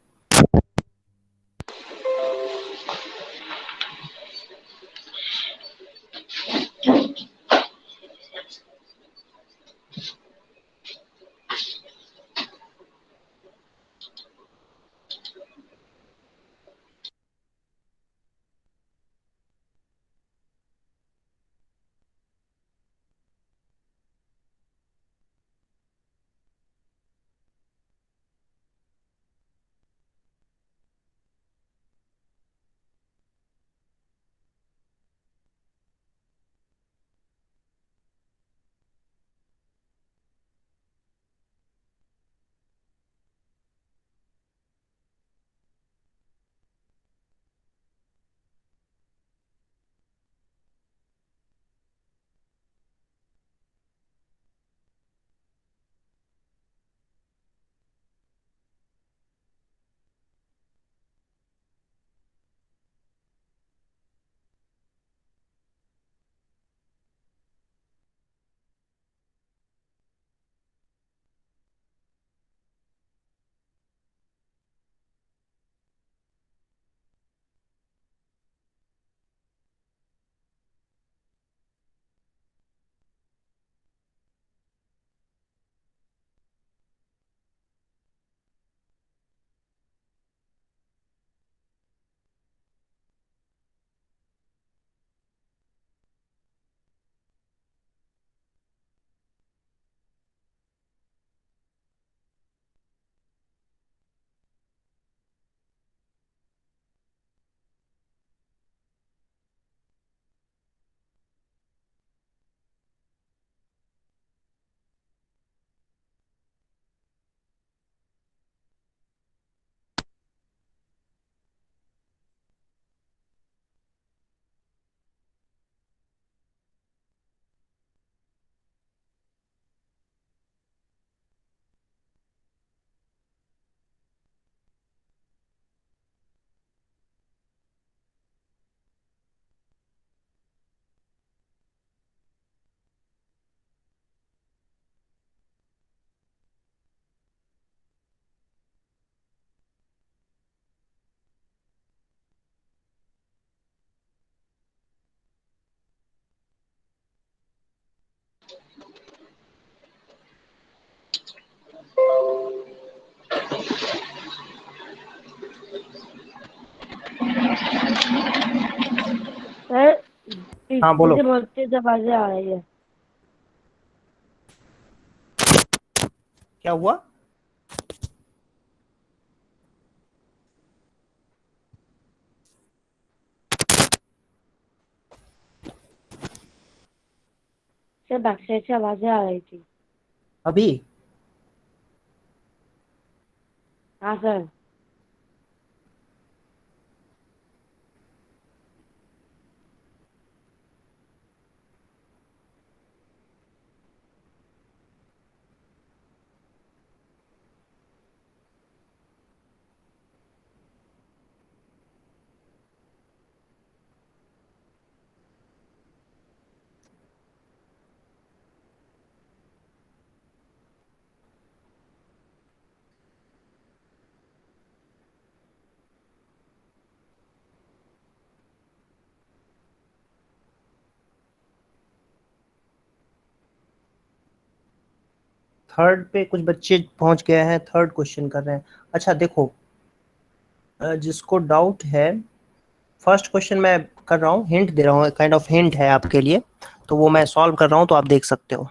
सर हाँ, बोलो। पीछे से बहुत तेज आवाजें आ रही है। क्या हुआ? सर बैक साइड से आवाजें आ रही थी। अभी? हाँ सर। थर्ड पे कुछ बच्चे पहुंच गए हैं, थर्ड क्वेश्चन कर रहे हैं। अच्छा देखो, जिसको डाउट है, फर्स्ट क्वेश्चन मैं कर रहा हूँ, हिंट दे रहा हूँ, काइंड ऑफ हिंट है आपके लिए, तो वो मैं सॉल्व कर रहा हूँ, तो आप देख सकते हो।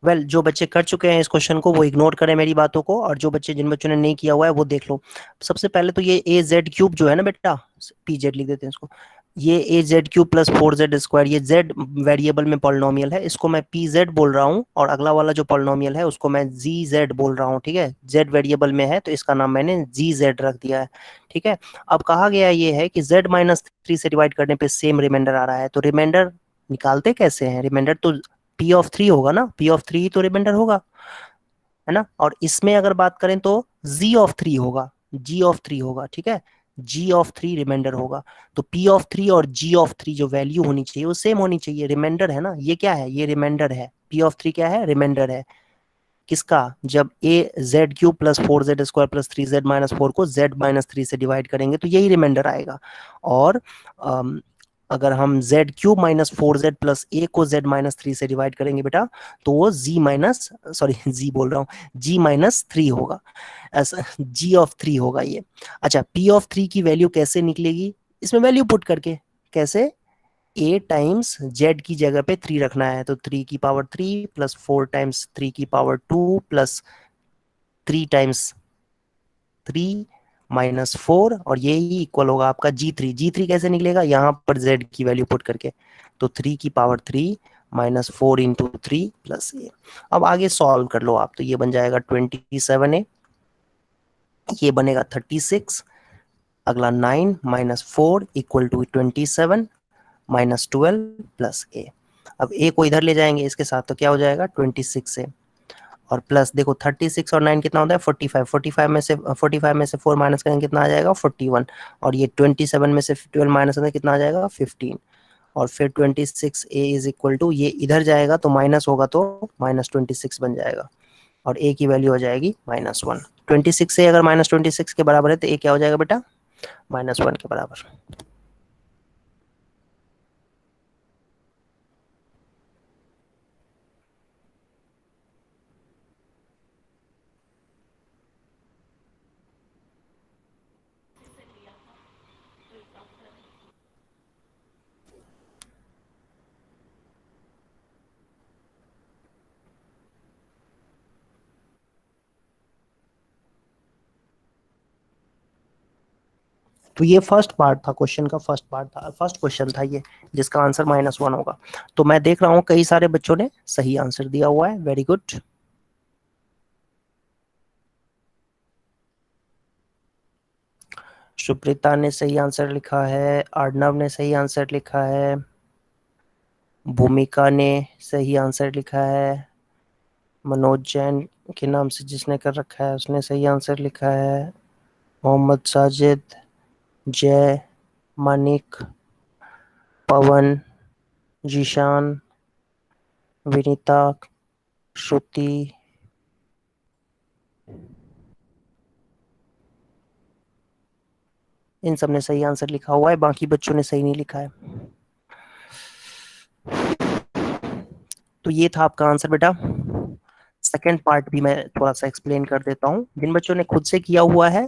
वेल जो बच्चे कर चुके हैं इस क्वेश्चन को वो इग्नोर करें मेरी बातों को, और जो बच्चे, जिन बच्चों ने नहीं किया हुआ है वो देख लो। सबसे पहले तो ये ए जेड क्यूब जो है ना बेटा, पी जेड लिख देते हैं इसको, ये a z cube plus 4z square, ये z वेरिएबल में पॉलिनोमियल है, इसको मैं पी जेड बोल रहा हूँ, और अगला वाला जो पॉलिनोमियल है उसको मैं जी जेड बोल रहा हूँ, ठीक है। z वेरिएबल में है तो इसका नाम मैंने जी जेड रख दिया है, ठीक है। अब कहा गया ये है कि z माइनस 3 से डिवाइड करने पे सेम रिमाइंडर आ रहा है, तो रिमाइंडर निकालते कैसे हैं? रिमाइंडर तो p ऑफ 3 होगा ना, p ऑफ 3 ही तो रिमाइंडर होगा, है ना। और इसमें अगर बात करें तो g ऑफ 3 होगा, g ऑफ 3 होगा, ठीक है, g ऑफ 3 रिमाइंडर होगा। तो p ऑफ 3 और g ऑफ 3 जो वैल्यू होनी चाहिए वो सेम होनी चाहिए, रिमाइंडर है ना, ये क्या है, ये रिमाइंडर है, p ऑफ 3 क्या है, रिमाइंडर है। किसका? जब a Z cube plus 4z square plus 3z minus 4 को z माइनस 3 से डिवाइड करेंगे तो यही रिमाइंडर आएगा। और अगर हम Z cube minus 4z plus a को z माइनस 3 से डिवाइड करेंगे बेटा, तो वो g माइनस, सॉरी g बोल रहा हूँ, g माइनस 3 होगा, ऐसा g ऑफ 3 होगा ये। अच्छा, p ऑफ 3 की वैल्यू कैसे निकलेगी? इसमें वैल्यू पुट करके, कैसे? a टाइम्स z की जगह पे 3 रखना है, तो 3 की पावर 3 प्लस 4 टाइम्स 3 की पावर 2 प्लस 3 टाइम्स 3 माइनस 4, और ये ही इक्वल होगा आपका g3। g3 कैसे निकलेगा? यहाँ पर z की वैल्यू पुट करके, तो 3 की power 3 minus 4 into 3 plus a। अब आगे सॉल्व कर लो आप, तो ये बन जाएगा 27a, ये बनेगा 36, अगला 9 minus 4 equal to 27 minus 12 plus a। अब a को इधर ले जाएंगे इसके साथ, तो क्या हो जाएगा 26 a, और प्लस देखो 36 और 9 कितना होता है 45, 45 में से 4 माइनस करेंगे कितना आ जाएगा 41, और ये 27 में से 12 माइनस करेंगे कितना आ जाएगा 15, और फिर 26a इज इक्वल टू, ये इधर जाएगा तो माइनस होगा तो माइनस 26 बन जाएगा, और a की वैल्यू हो जाएगी -1। 26 से अगर माइनस 26 के बराबर है तो a क्या हो जाएगा बेटा? -1 के बराबर। तो ये फर्स्ट पार्ट था क्वेश्चन का, फर्स्ट पार्ट था, फर्स्ट क्वेश्चन था ये, जिसका आंसर -1 होगा। तो मैं देख रहा हूँ कई सारे बच्चों ने सही आंसर दिया हुआ है, वेरी गुड। सुप्रीता ने सही आंसर लिखा है, अर्णव ने सही आंसर लिखा है, भूमिका ने सही आंसर लिखा है, मनोज जैन के नाम से जिसने कर रखा है उसने सही आंसर लिखा है, मोहम्मद साजिद, जय, मानिक, पवन, जीशान, विनीता, श्रुति, इन सब ने सही आंसर लिखा हुआ है, बाकी बच्चों ने सही नहीं लिखा है। तो ये था आपका आंसर बेटा। सेकंड पार्ट भी मैं थोड़ा सा एक्सप्लेन कर देता हूँ। जिन बच्चों ने खुद से किया हुआ है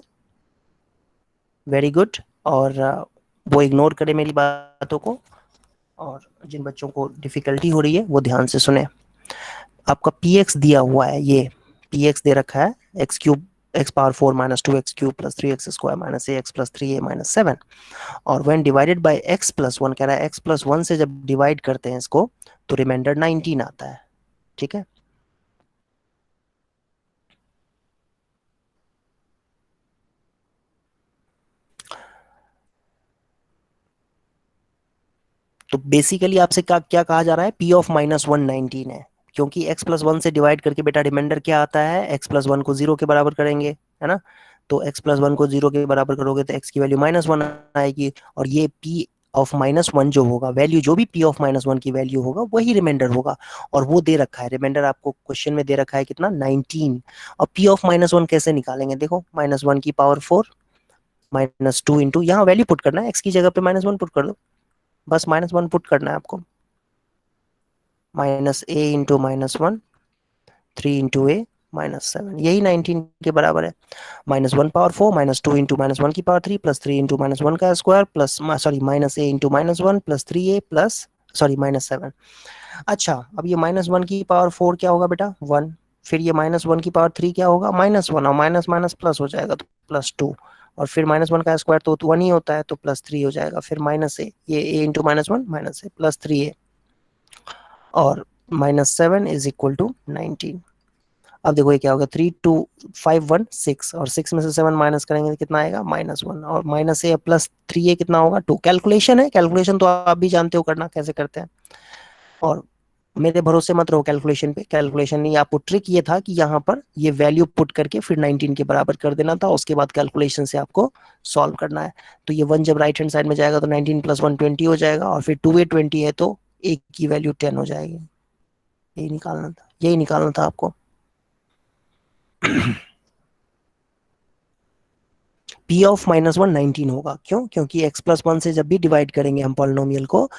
वेरी गुड, और वो इग्नोर करें मेरी बातों को, और जिन बच्चों को डिफिकल्टी हो रही है वो ध्यान से सुने। आपका px दिया हुआ है, ये px दे रखा है x cube x power 4 minus 2x cube plus 3x square minus ax plus 3a minus 7, और when divided by x plus 1 कह रहा है, x प्लस 1 से जब डिवाइड करते हैं इसको तो रिमाइंडर 19 आता है, ठीक है। तो बेसिकली आपसे क्या कहा जा रहा है, p ऑफ -1 19 है, क्योंकि x प्लस 1 से डिवाइड करके बेटा रिमाइंडर क्या आता है, x प्लस 1 को 0 के बराबर करेंगे, है ना। तो x प्लस 1 को 0 के बराबर करोगे तो x की वैल्यू -1 आएगी, और ये p ऑफ -1 जो होगा, वैल्यू जो भी p ऑफ -1 की वैल्यू होगा वही रिमाइंडर होगा, और वो दे रखा है, रिमाइंडर आपको क्वेश्चन में दे रखा है कितना 19। और p ऑफ -1 कैसे निकालेंगे, देखो -1 की पावर 4 -2 इंटू, यहाँ वैल्यू पुट करना है, x की जगह पे -1 पुट कर दो, बस -1 पुट करना है आपको, -a इंटू -1 3 इंटू a -7, यही 19 के बराबर है। -1 पावर 4 -2 इंटू -1 की पावर 3 प्लस 3 इंटू -1 का square plus sorry -a into -1 plus 3a plus sorry -7। अच्छा, अब ये -1 की पावर 4 क्या होगा बेटा 1, फिर ये -1 की पावर 3 क्या होगा -1, और माइनस माइनस प्लस हो जाएगा तो +2, और फिर -1 का स्क्वायर तो 1 ही होता है, तो +3 हो जाएगा। फिर -a, ये a इंटू -1 -a +3a, और -7 इज इक्वल टू 19। अब देखो ये क्या होगा, 3 2 5 1 6, और 6 में से 7 माइनस करेंगे तो कितना आएगा, -1, और -a + 3a कितना होगा, 2। कैलकुलेशन है, कैलकुलेशन तो आप भी जानते हो करना कैसे करते हैं, और मेरे भरोसे मत रहो कैलकुलेशन पे। कैलकुलेशन नहीं, आपको ट्रिक ये था कि यहाँ पर ये वैल्यू पुट करके फिर 19 के बराबर कर देना था, उसके बाद कैलकुलेशन से आपको सॉल्व करना है। तो ये 1 जब राइट हैंड साइड में जाएगा तो 19 + 1 20 हो जाएगा, और फिर 2a 20 है तो a की वैल्यू 10 हो जाएगी। यही निकालना था आपको। p ऑफ -1 19 होगा। क्यों? क्योंकि x + 1 से जब भी डिवाइड करेंगे हम पॉलिनोमियल को,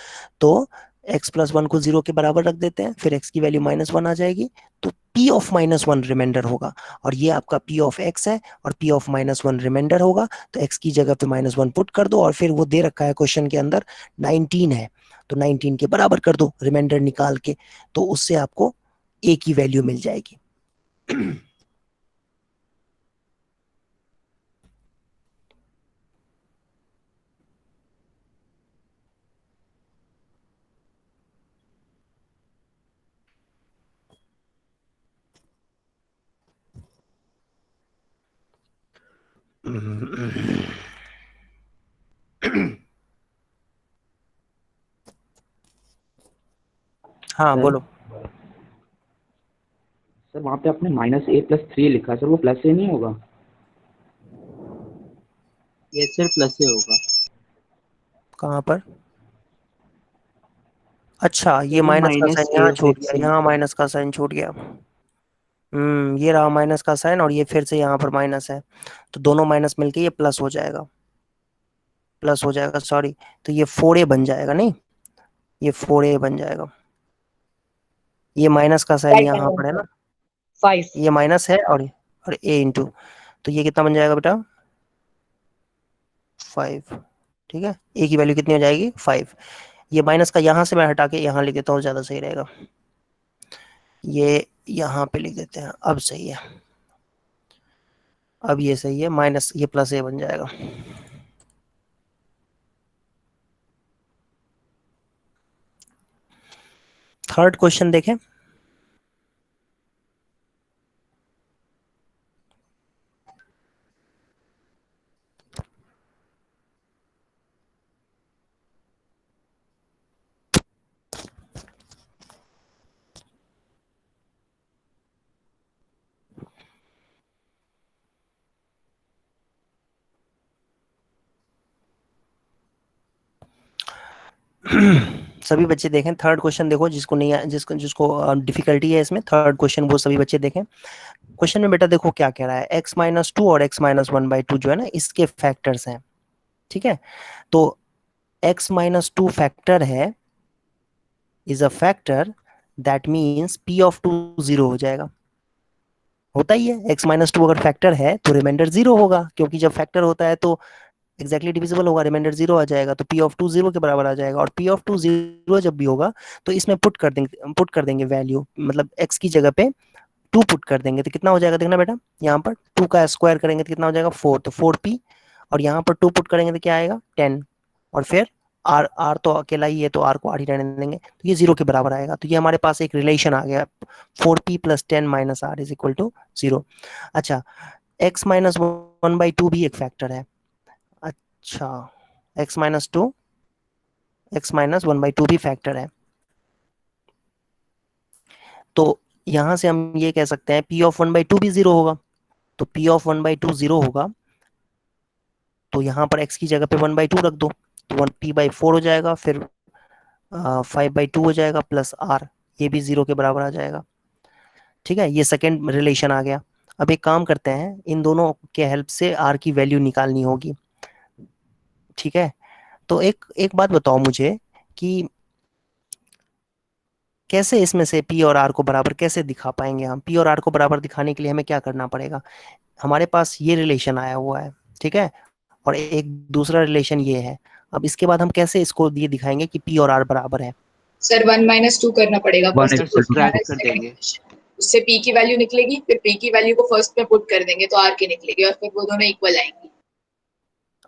तो x + 1 को 0 के बराबर रख देते हैं, फिर x की वैल्यू -1 आ जाएगी, तो p ऑफ -1 रिमाइंडर होगा, और ये आपका p ऑफ x है, और p ऑफ -1 रिमाइंडर होगा। तो x की जगह पे -1 पुट कर दो, और फिर वो दे रखा है क्वेश्चन के अंदर 19 है, तो 19 के बराबर कर दो रिमाइंडर निकाल के, तो उससे आपको a की वैल्यू मिल जाएगी। हाँ सर, बोलो। सर वहाँ पे आपने -a + 3 लिखा है सर, वो +a नहीं होगा? ये सर +a होगा। कहाँ पर? अच्छा, ये सर ये माइनस का साइन -a यहाँ ऑफ छूट x गया, है। यहाँ माइनस का साइन छूट गया। ये रहा माइनस का साइन, और ये फिर से यहाँ पर माइनस है, तो दोनों माइनस मिलके ये प्लस हो जाएगा, सॉरी। तो ये 4a बन जाएगा, नहीं, ये 4a बन जाएगा। ये माइनस का साइन यहाँ पर है ना, 5 ये माइनस है, और a इंटू, तो ये कितना बन जाएगा बेटा, 5। ठीक है, a की वैल्यू कितनी हो जाएगी, 5। ये माइनस का यहाँ से मैं हटा के यहाँ लिख देता हूँ, ज्यादा सही रहेगा। ये यहाँ पे लिख देते हैं, अब सही है, अब ये सही है, माइनस ये +a बन जाएगा। थर्ड क्वेश्चन देखें। सभी बच्चे देखें, थर्ड क्वेश्चन देखो, जिसको नहीं जिसको जिसको डिफिकल्टी है इसमें, थर्ड क्वेश्चन वो सभी बच्चे देखें। क्वेश्चन में बेटा देखो क्या कह रहा है, x - 2 और x - 1/2 जो है ना, इसके फैक्टर्स हैं। ठीक है, तो x - 2 फैक्टर है, is a factor, that means p of 2 0 हो जाएगा। होता ही है, x - 2 अगर फैक्टर है तो रिमाइंडर 0 होगा, क्योंकि जब फैक्टर होता है तो एग्जैक्टली डिविजिबल होगा, रिमाइंडर 0 आ जाएगा, तो p ऑफ 2 0 के बराबर आ जाएगा, और p ऑफ 2 0 जब भी होगा तो इसमें पुट कर देंगे वैल्यू, मतलब x की जगह पे 2 पुट कर देंगे, तो कितना हो जाएगा देखना बेटा, यहाँ पर 2 का स्क्वायर करेंगे तो कितना हो जाएगा, 4, तो 4p, और यहाँ पर 2 पुट करेंगे तो क्या आएगा, 10, और फिर r तो अकेला ही है, तो r को r ही रहने देंगे, तो ये 0 के बराबर आएगा। तो ये हमारे पास एक रिलेशन आ गया, 4p + 10 - r is equal to 0। अच्छा, x - 1/2 भी एक फैक्टर है। अच्छा, x - 1/2 भी फैक्टर है, तो यहां से हम ये कह सकते हैं p ऑफ 1/2 भी 0 होगा, तो p ऑफ 1/2 0 होगा, तो यहाँ पर x की जगह पे 1/2 रख दो, तो 1p/4 हो जाएगा, फिर 5/2 हो जाएगा, प्लस r, ये भी 0 के बराबर आ जाएगा। ठीक है, ये सेकेंड रिलेशन आ गया। अब एक काम करते हैं, इन दोनों के हेल्प से r की वैल्यू निकालनी होगी। ठीक है, तो एक बात बताओ मुझे कि कैसे इसमें से p और r को बराबर कैसे दिखा पाएंगे हम। p और r को बराबर दिखाने के लिए हमें क्या करना पड़ेगा, हमारे पास ये रिलेशन आया हुआ है, ठीक है, और एक दूसरा रिलेशन ये है। अब इसके बाद हम कैसे इसको ये दिखाएंगे कि p और r बराबर है। सर 1 - 2 करना पड़ेगा, फर्स्ट सब्ट्रैक्ट कर देंगे, उससे p की वैल्यू निकलेगी, फिर p की वैल्यू को फर्स्ट में पुट कर देंगे तो r की निकलेगी, और फिर वो दोनों इक्वल आएंगी।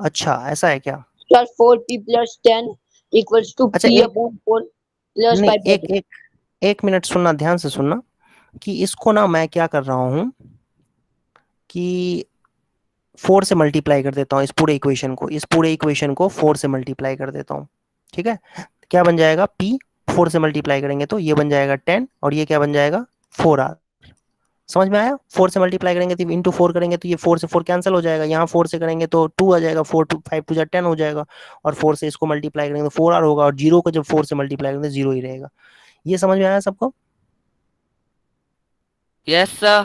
अच्छा ऐसा है क्या? Sir 4p plus 10 equals to अच्छा p एक upon 4 plus नहीं 5 एक एक एक मिनट सुनना, ध्यान से सुनना कि इसको ना मैं क्या कर रहा हूँ कि 4 से मल्टीप्लाई कर देता हूँ, इस पूरे इक्वेशन को 4 से मल्टीप्लाई कर देता हूँ। ठीक है, क्या बन जाएगा p, 4 से मल्टीप्लाई करेंगे तो ये बन जाएगा 10 और ये क्या बन जाएगा 4r। समझ में आया? 4 से मल्टीप्लाई करेंगे तो इंटू 4 करेंगे तो ये 4 से 4 कैंसिल हो जाएगा, यहाँ 4 से करेंगे तो 2 आ जाएगा, 4 टू 5 टू 10 हो जाएगा, और 4 से इसको मल्टीप्लाई करेंगे तो 4r होगा, और 0 को जब 4 से मल्टीप्लाई करेंगे तो 0 ही रहेगा। ये समझ में आया सबको? Yes sir.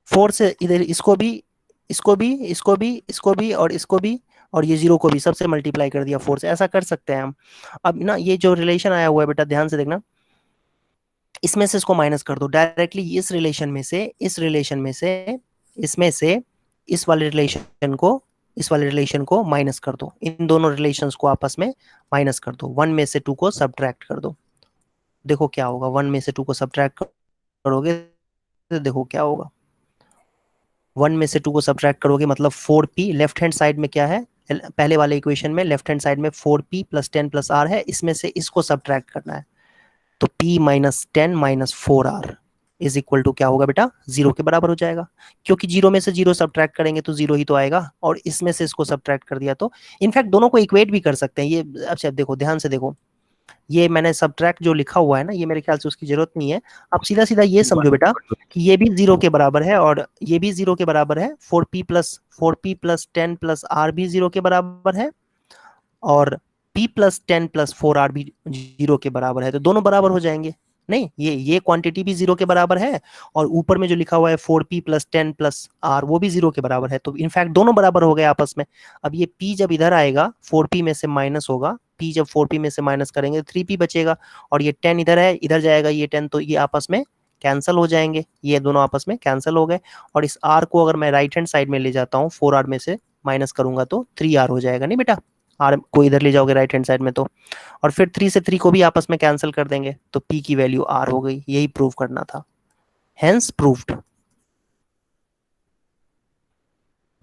4 से इधर इसको भी और इसको भी और ये 0 को भी सबसे मल्टीप्लाई कर दिया 4 से, ऐसा कर सकते हैं हम। अब ना ये जो रिलेशन आया हुआ है बेटा ध्यान से देखना, इसमें से इसको माइनस कर दो डायरेक्टली, इस रिलेशन में से इस वाले रिलेशन को माइनस कर दो, इन दोनों रिलेशंस को आपस में माइनस कर दो, 1 में से 2 को सब्ट्रैक्ट कर दो। देखो क्या होगा, 1 में से 2 को सब्ट्रैक्ट करोगे तो देखो क्या होगा, 1 में से 2 को सब्ट्रैक्ट करोगे मतलब 4p, लेफ्ट हैंड साइड में क्या है, पहले वाले इक्वेशन में लेफ्ट हैंड साइड में 4p प्लस 10 प्लस r है, इसमें से इसको सब्ट्रैक्ट करना है, तो p minus 10 minus 4r is equal to क्या होगा बेटा, 0 के बराबर हो जाएगा, क्योंकि 0 में से 0 सब्ट्रैक्ट करेंगे तो 0 ही तो आएगा, और इसमें से इसको सब्ट्रैक्ट कर दिया तो इनफैक्ट दोनों को इक्वेट भी कर सकते हैं ये। अच्छा देखो ध्यान से देखो, ये मैंने सब्ट्रैक्ट जो लिखा हुआ है ना, ये मेरे ख्याल से उसकी जरूरत नहीं है। अब सीधा सीधा ये समझो बेटा कि ये भी 0 के बराबर है और ये भी 0 के बराबर है, 4p प्लस 10 प्लस r भी 0 के बराबर है, और p प्लस 10 प्लस 4r भी 0 के बराबर है, तो दोनों बराबर हो जाएंगे। नहीं, ये क्वांटिटी भी 0 के बराबर है, और ऊपर में जो लिखा हुआ है 4p प्लस 10 प्लस r वो भी 0 के बराबर है, तो इनफैक्ट दोनों बराबर हो गए आपस में। अब ये p जब इधर आएगा 4p में से माइनस होगा, p जब 4p में से माइनस करेंगे तो 3p बचेगा, और ये 10 इधर है, इधर जाएगा ये 10, तो ये आपस में कैंसिल हो जाएंगे, ये दोनों आपस में कैंसिल हो गए। और इस r को अगर मैं राइट हैंड साइड में ले जाता हूँ, 4r में से माइनस करूंगा तो 3r हो जाएगा। नहीं बेटा, r को इधर ले जाओगे राइट हैंड साइड में तो, और फिर 3 से 3 को भी आपस में कैंसिल कर देंगे तो p की वैल्यू r हो गई, यही प्रूव करना था, हेंस प्रूव्ड।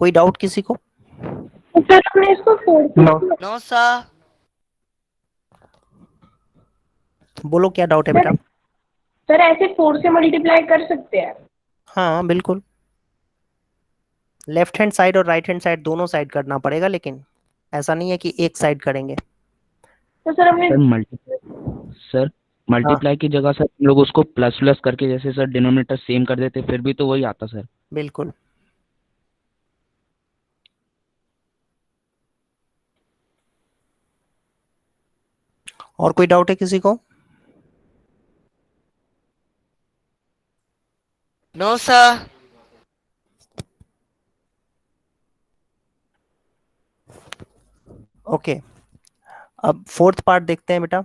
कोई डाउट किसी को? सर हमने इसको 4 नो सर। बोलो क्या डाउट है बेटा? सर ऐसे 4 से मल्टीप्लाई कर सकते हैं? हाँ बिल्कुल, लेफ्ट हैंड साइड और राइट हैंड साइड दोनों साइड करना पड़ेगा, लेकिन ऐसा नहीं है कि एक साइड करेंगे। तो सर हमने सर मल्टीप्लाई की जगह सर हम लोग उसको प्लस प्लस करके जैसे सर डिनोमिनेटर सेम कर देते फिर भी तो वही आता सर। बिल्कुल। और कोई डाउट है किसी को? No sir. ओके, अब फोर्थ पार्ट देखते हैं बेटा,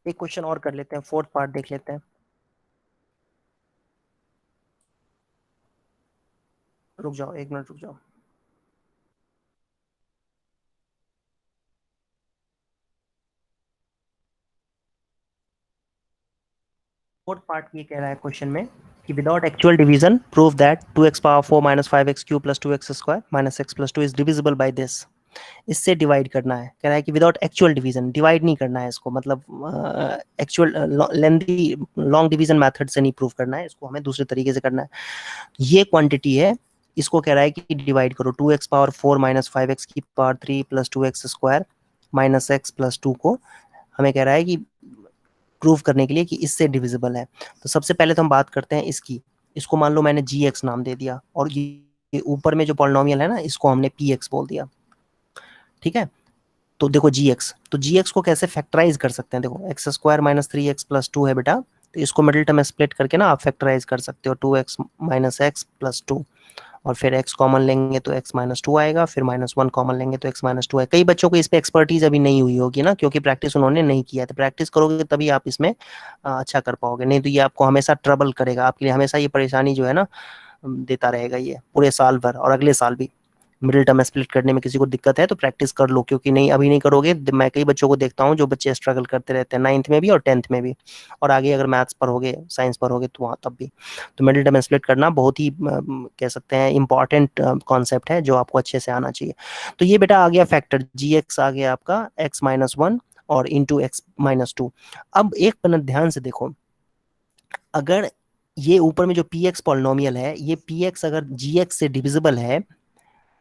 एक क्वेश्चन और कर लेते हैं, फोर्थ पार्ट देख लेते हैं। रुक जाओ, 1 मिनट रुक जाओ। फोर्थ पार्ट ये कह रहा है क्वेश्चन में कि without actual division prove that 2x power 4 minus 5x cube plus 2x square minus x plus 2 is divisible by this. इससे डिवाइड करना है, कह रहा है कि विदाउट एक्चुअल डिवीजन, डिवाइड नहीं करना है इसको, मतलब actual lengthy long division method से नहीं प्रूव करना है इसको, हमें दूसरे तरीके से करना है। ये क्वांटिटी है, इसको कह रहा है कि डिवाइड करो, 2x पावर 4 माइनस 5x की power 3 plus 2x square minus x plus 2 को हमें कह रहा है कि प्रूव करने के लिए कि इससे डिविजिबल है। तो सबसे पहले तो हम बात करते हैं इसकी, इसको मान लो मैंने gx नाम दे दिया, और ये ऊपर में जो पॉलिनोमियल है ना इसको हमने px बोल दिया। ठीक है, तो देखो gx, तो gx को कैसे फैक्टराइज कर सकते हैं, देखो x square minus 3x plus 2 है बेटा, तो इसको मिडिल टर्म में स्प्लिट करके ना आप फैक्टराइज कर सकते हो, 2x माइनस एक्स प्लस 2, और फिर x कॉमन लेंगे तो x माइनस 2 आएगा, फिर -1 कॉमन लेंगे तो x माइनस 2 आएगा। कई बच्चों को इस पे एक्सपर्टीज अभी नहीं हुई होगी ना, क्योंकि प्रैक्टिस उन्होंने नहीं किया, तो प्रैक्टिस करोगे तभी आप इसमें अच्छा कर पाओगे, नहीं तो ये आपको हमेशा ट्रबल करेगा, आपके लिए हमेशा ये परेशानी जो है ना देता रहेगा ये पूरे साल भर और अगले साल भी। मिडिल टर्म स्प्लिट करने में किसी को दिक्कत है तो प्रैक्टिस कर लो, क्योंकि नहीं अभी नहीं करोगे, मैं कई बच्चों को देखता हूँ जो बच्चे स्ट्रगल करते रहते हैं 9th में भी और 10th में भी, और आगे अगर मैथ्स पर होगे, साइंस पर होगे तो वहाँ तब भी। तो मिडिल टर्म स्प्लिट करना बहुत ही कह सकते हैं इंपॉर्टेंट कॉन्सेप्ट है जो आपको अच्छे से आना चाहिए। तो ये बेटा आ गया फैक्टर, gx आ गया आपका x-1 और इंटू x-2। अब एक मिनट ध्यान से देखो, अगर ये ऊपर में जो px पॉलिनोमियल है, ये px अगर gx से डिविजिबल है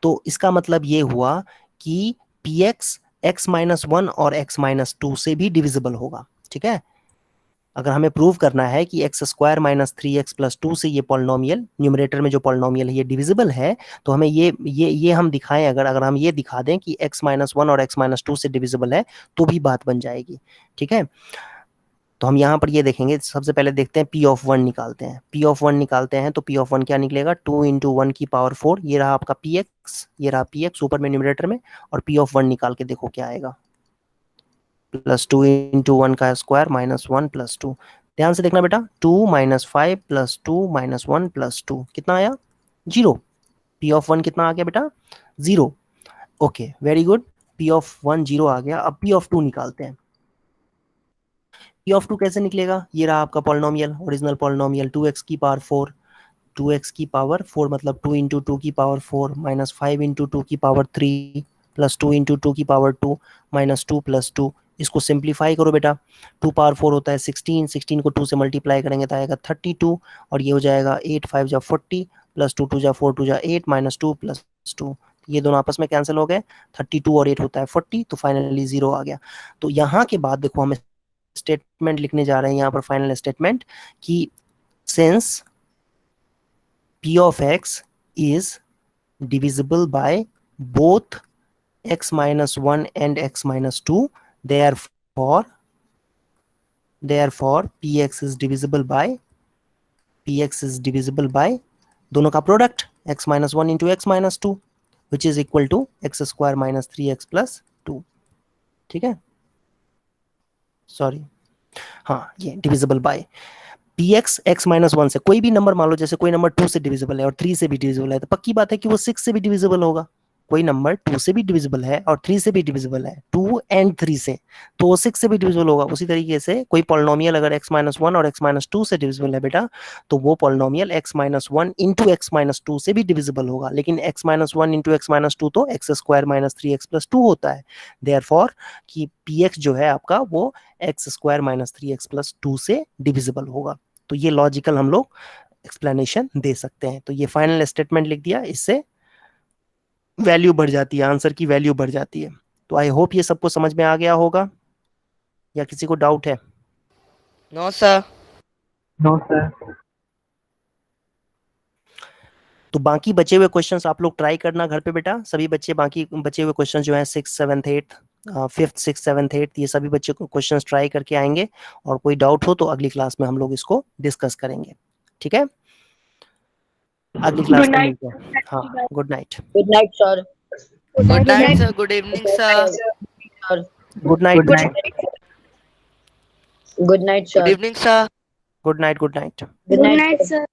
तो इसका मतलब ये हुआ कि px x-1 और x-2 से भी डिविजिबल होगा। ठीक है, अगर हमें प्रूव करना है कि x² - 3x + 2 से ये पॉलिनोमियल, न्यूमरेटर में जो पॉलिनोमियल है ये डिविजिबल है, तो हमें ये हम दिखाएं, अगर हम ये दिखा दें कि x-1 और x-2 से डिविजिबल है तो भी बात बन जाएगी। ठीक है, तो हम यहाँ पर ये देखेंगे, सबसे पहले देखते हैं P of 1 निकालते हैं। P of 1 निकालते हैं तो P of 1 क्या निकलेगा, 2 × 1 की पावर 4, ये रहा आपका px, ये रहा px ऊपर में न्यूमरेटर में, और P of 1 निकाल के देखो क्या आएगा, +2 × 1 का स्क्वायर -1 + 2। ध्यान से देखना बेटा, 2 - 5 + 2 - 1 + 2 कितना आया, 0। P of 1 कितना आ गया बेटा, 0। Okay, very good, P of 1 0 आ गया। अब P of 2 निकालते हैं। P of 2 कैसे निकलेगा, ये रहा आपका पॉलिनोमियल, ओरिजिनल पॉलिनोमियल, 2x की पावर 4, 2x की पावर 4 मतलब 2 × 2 की पावर 4 - 5 × 2 की पावर 3 + 2 × 2 की पावर 2 - 2 + 2। इसको सिंप्लीफाई करो बेटा, 2 पावर 4 होता है 16, 16 को 2 से मल्टीप्लाई करेंगे तो आएगा 32, और ये हो जाएगा 8 5 जा 40 + 2 2 जा 4 2 जा 8 -2 + 2, ये दोनों आपस में कैंसिल हो गए, 32 और 8 होता है 40, तो फाइनली 0 आ गया। तो यहाँ के बाद देखो हमें स्टेटमेंट लिखने जा रहे हैं यहाँ पर, फाइनल स्टेटमेंट कि since P of x is divisible by both x-1 and x-2, therefore px is divisible by दोनों का product x-1 × x-2 which is equal to x² - 3x + 2। ठीक है, सॉरी, हाँ, ये डिविजिबल बाय px x-1 से, कोई भी नंबर मान लो, जैसे कोई नंबर 2 से डिविजिबल है और 3 से भी डिविजिबल है, तो पक्की बात है कि वो 6 से भी डिविजिबल होगा। कोई नंबर 2 से भी डिविजिबल है और 3 से भी डिविजिबल है, 2 and 3 से, तो वो 6 से भी डिविजिबल होगा। उसी तरीके से कोई पॉलिनोमियल अगर x-1 और x-2 से डिविजिबल है बेटा, तो वो पॉलिनोमियल x-1 × x-2 से भी डिविजिबल होगा, लेकिन x-1 × x-2 तो x² - 3x + 2 होता है। देयरफॉर कि px जो है आपका वो x² - 3x + 2 से डिविजिबल होगा। तो ये लॉजिकल हम लोग एक्सप्लेनेशन दे सकते हैं। तो ये फाइनल स्टेटमेंट लिख दिया, इससे वैल्यू बढ़ जाती है, आंसर की वैल्यू बढ़ जाती है। तो आई होप ये सबको समझ में आ गया होगा, या किसी को डाउट है? No sir. तो बाकी बचे हुए क्वेश्चंस आप लोग ट्राई करना घर पे बेटा, सभी बच्चे बाकी बचे हुए क्वेश्चंस जो हैं 6th 7th 8th 5th 6th 7th 8th ये सभी बच्चे को क्वेश्चंस ट्राई करके आएंगे, और कोई डाउट हो तो अगली क्लास में हम लोग इसको डिस्कस करेंगे। ठीक है, अगली क्लास में मिलते हैं। हाँ, good night. Good night sir. Good night sir, good evening sir. Good night, good night good sir. Evening sir. Good night, good night. Good night sir.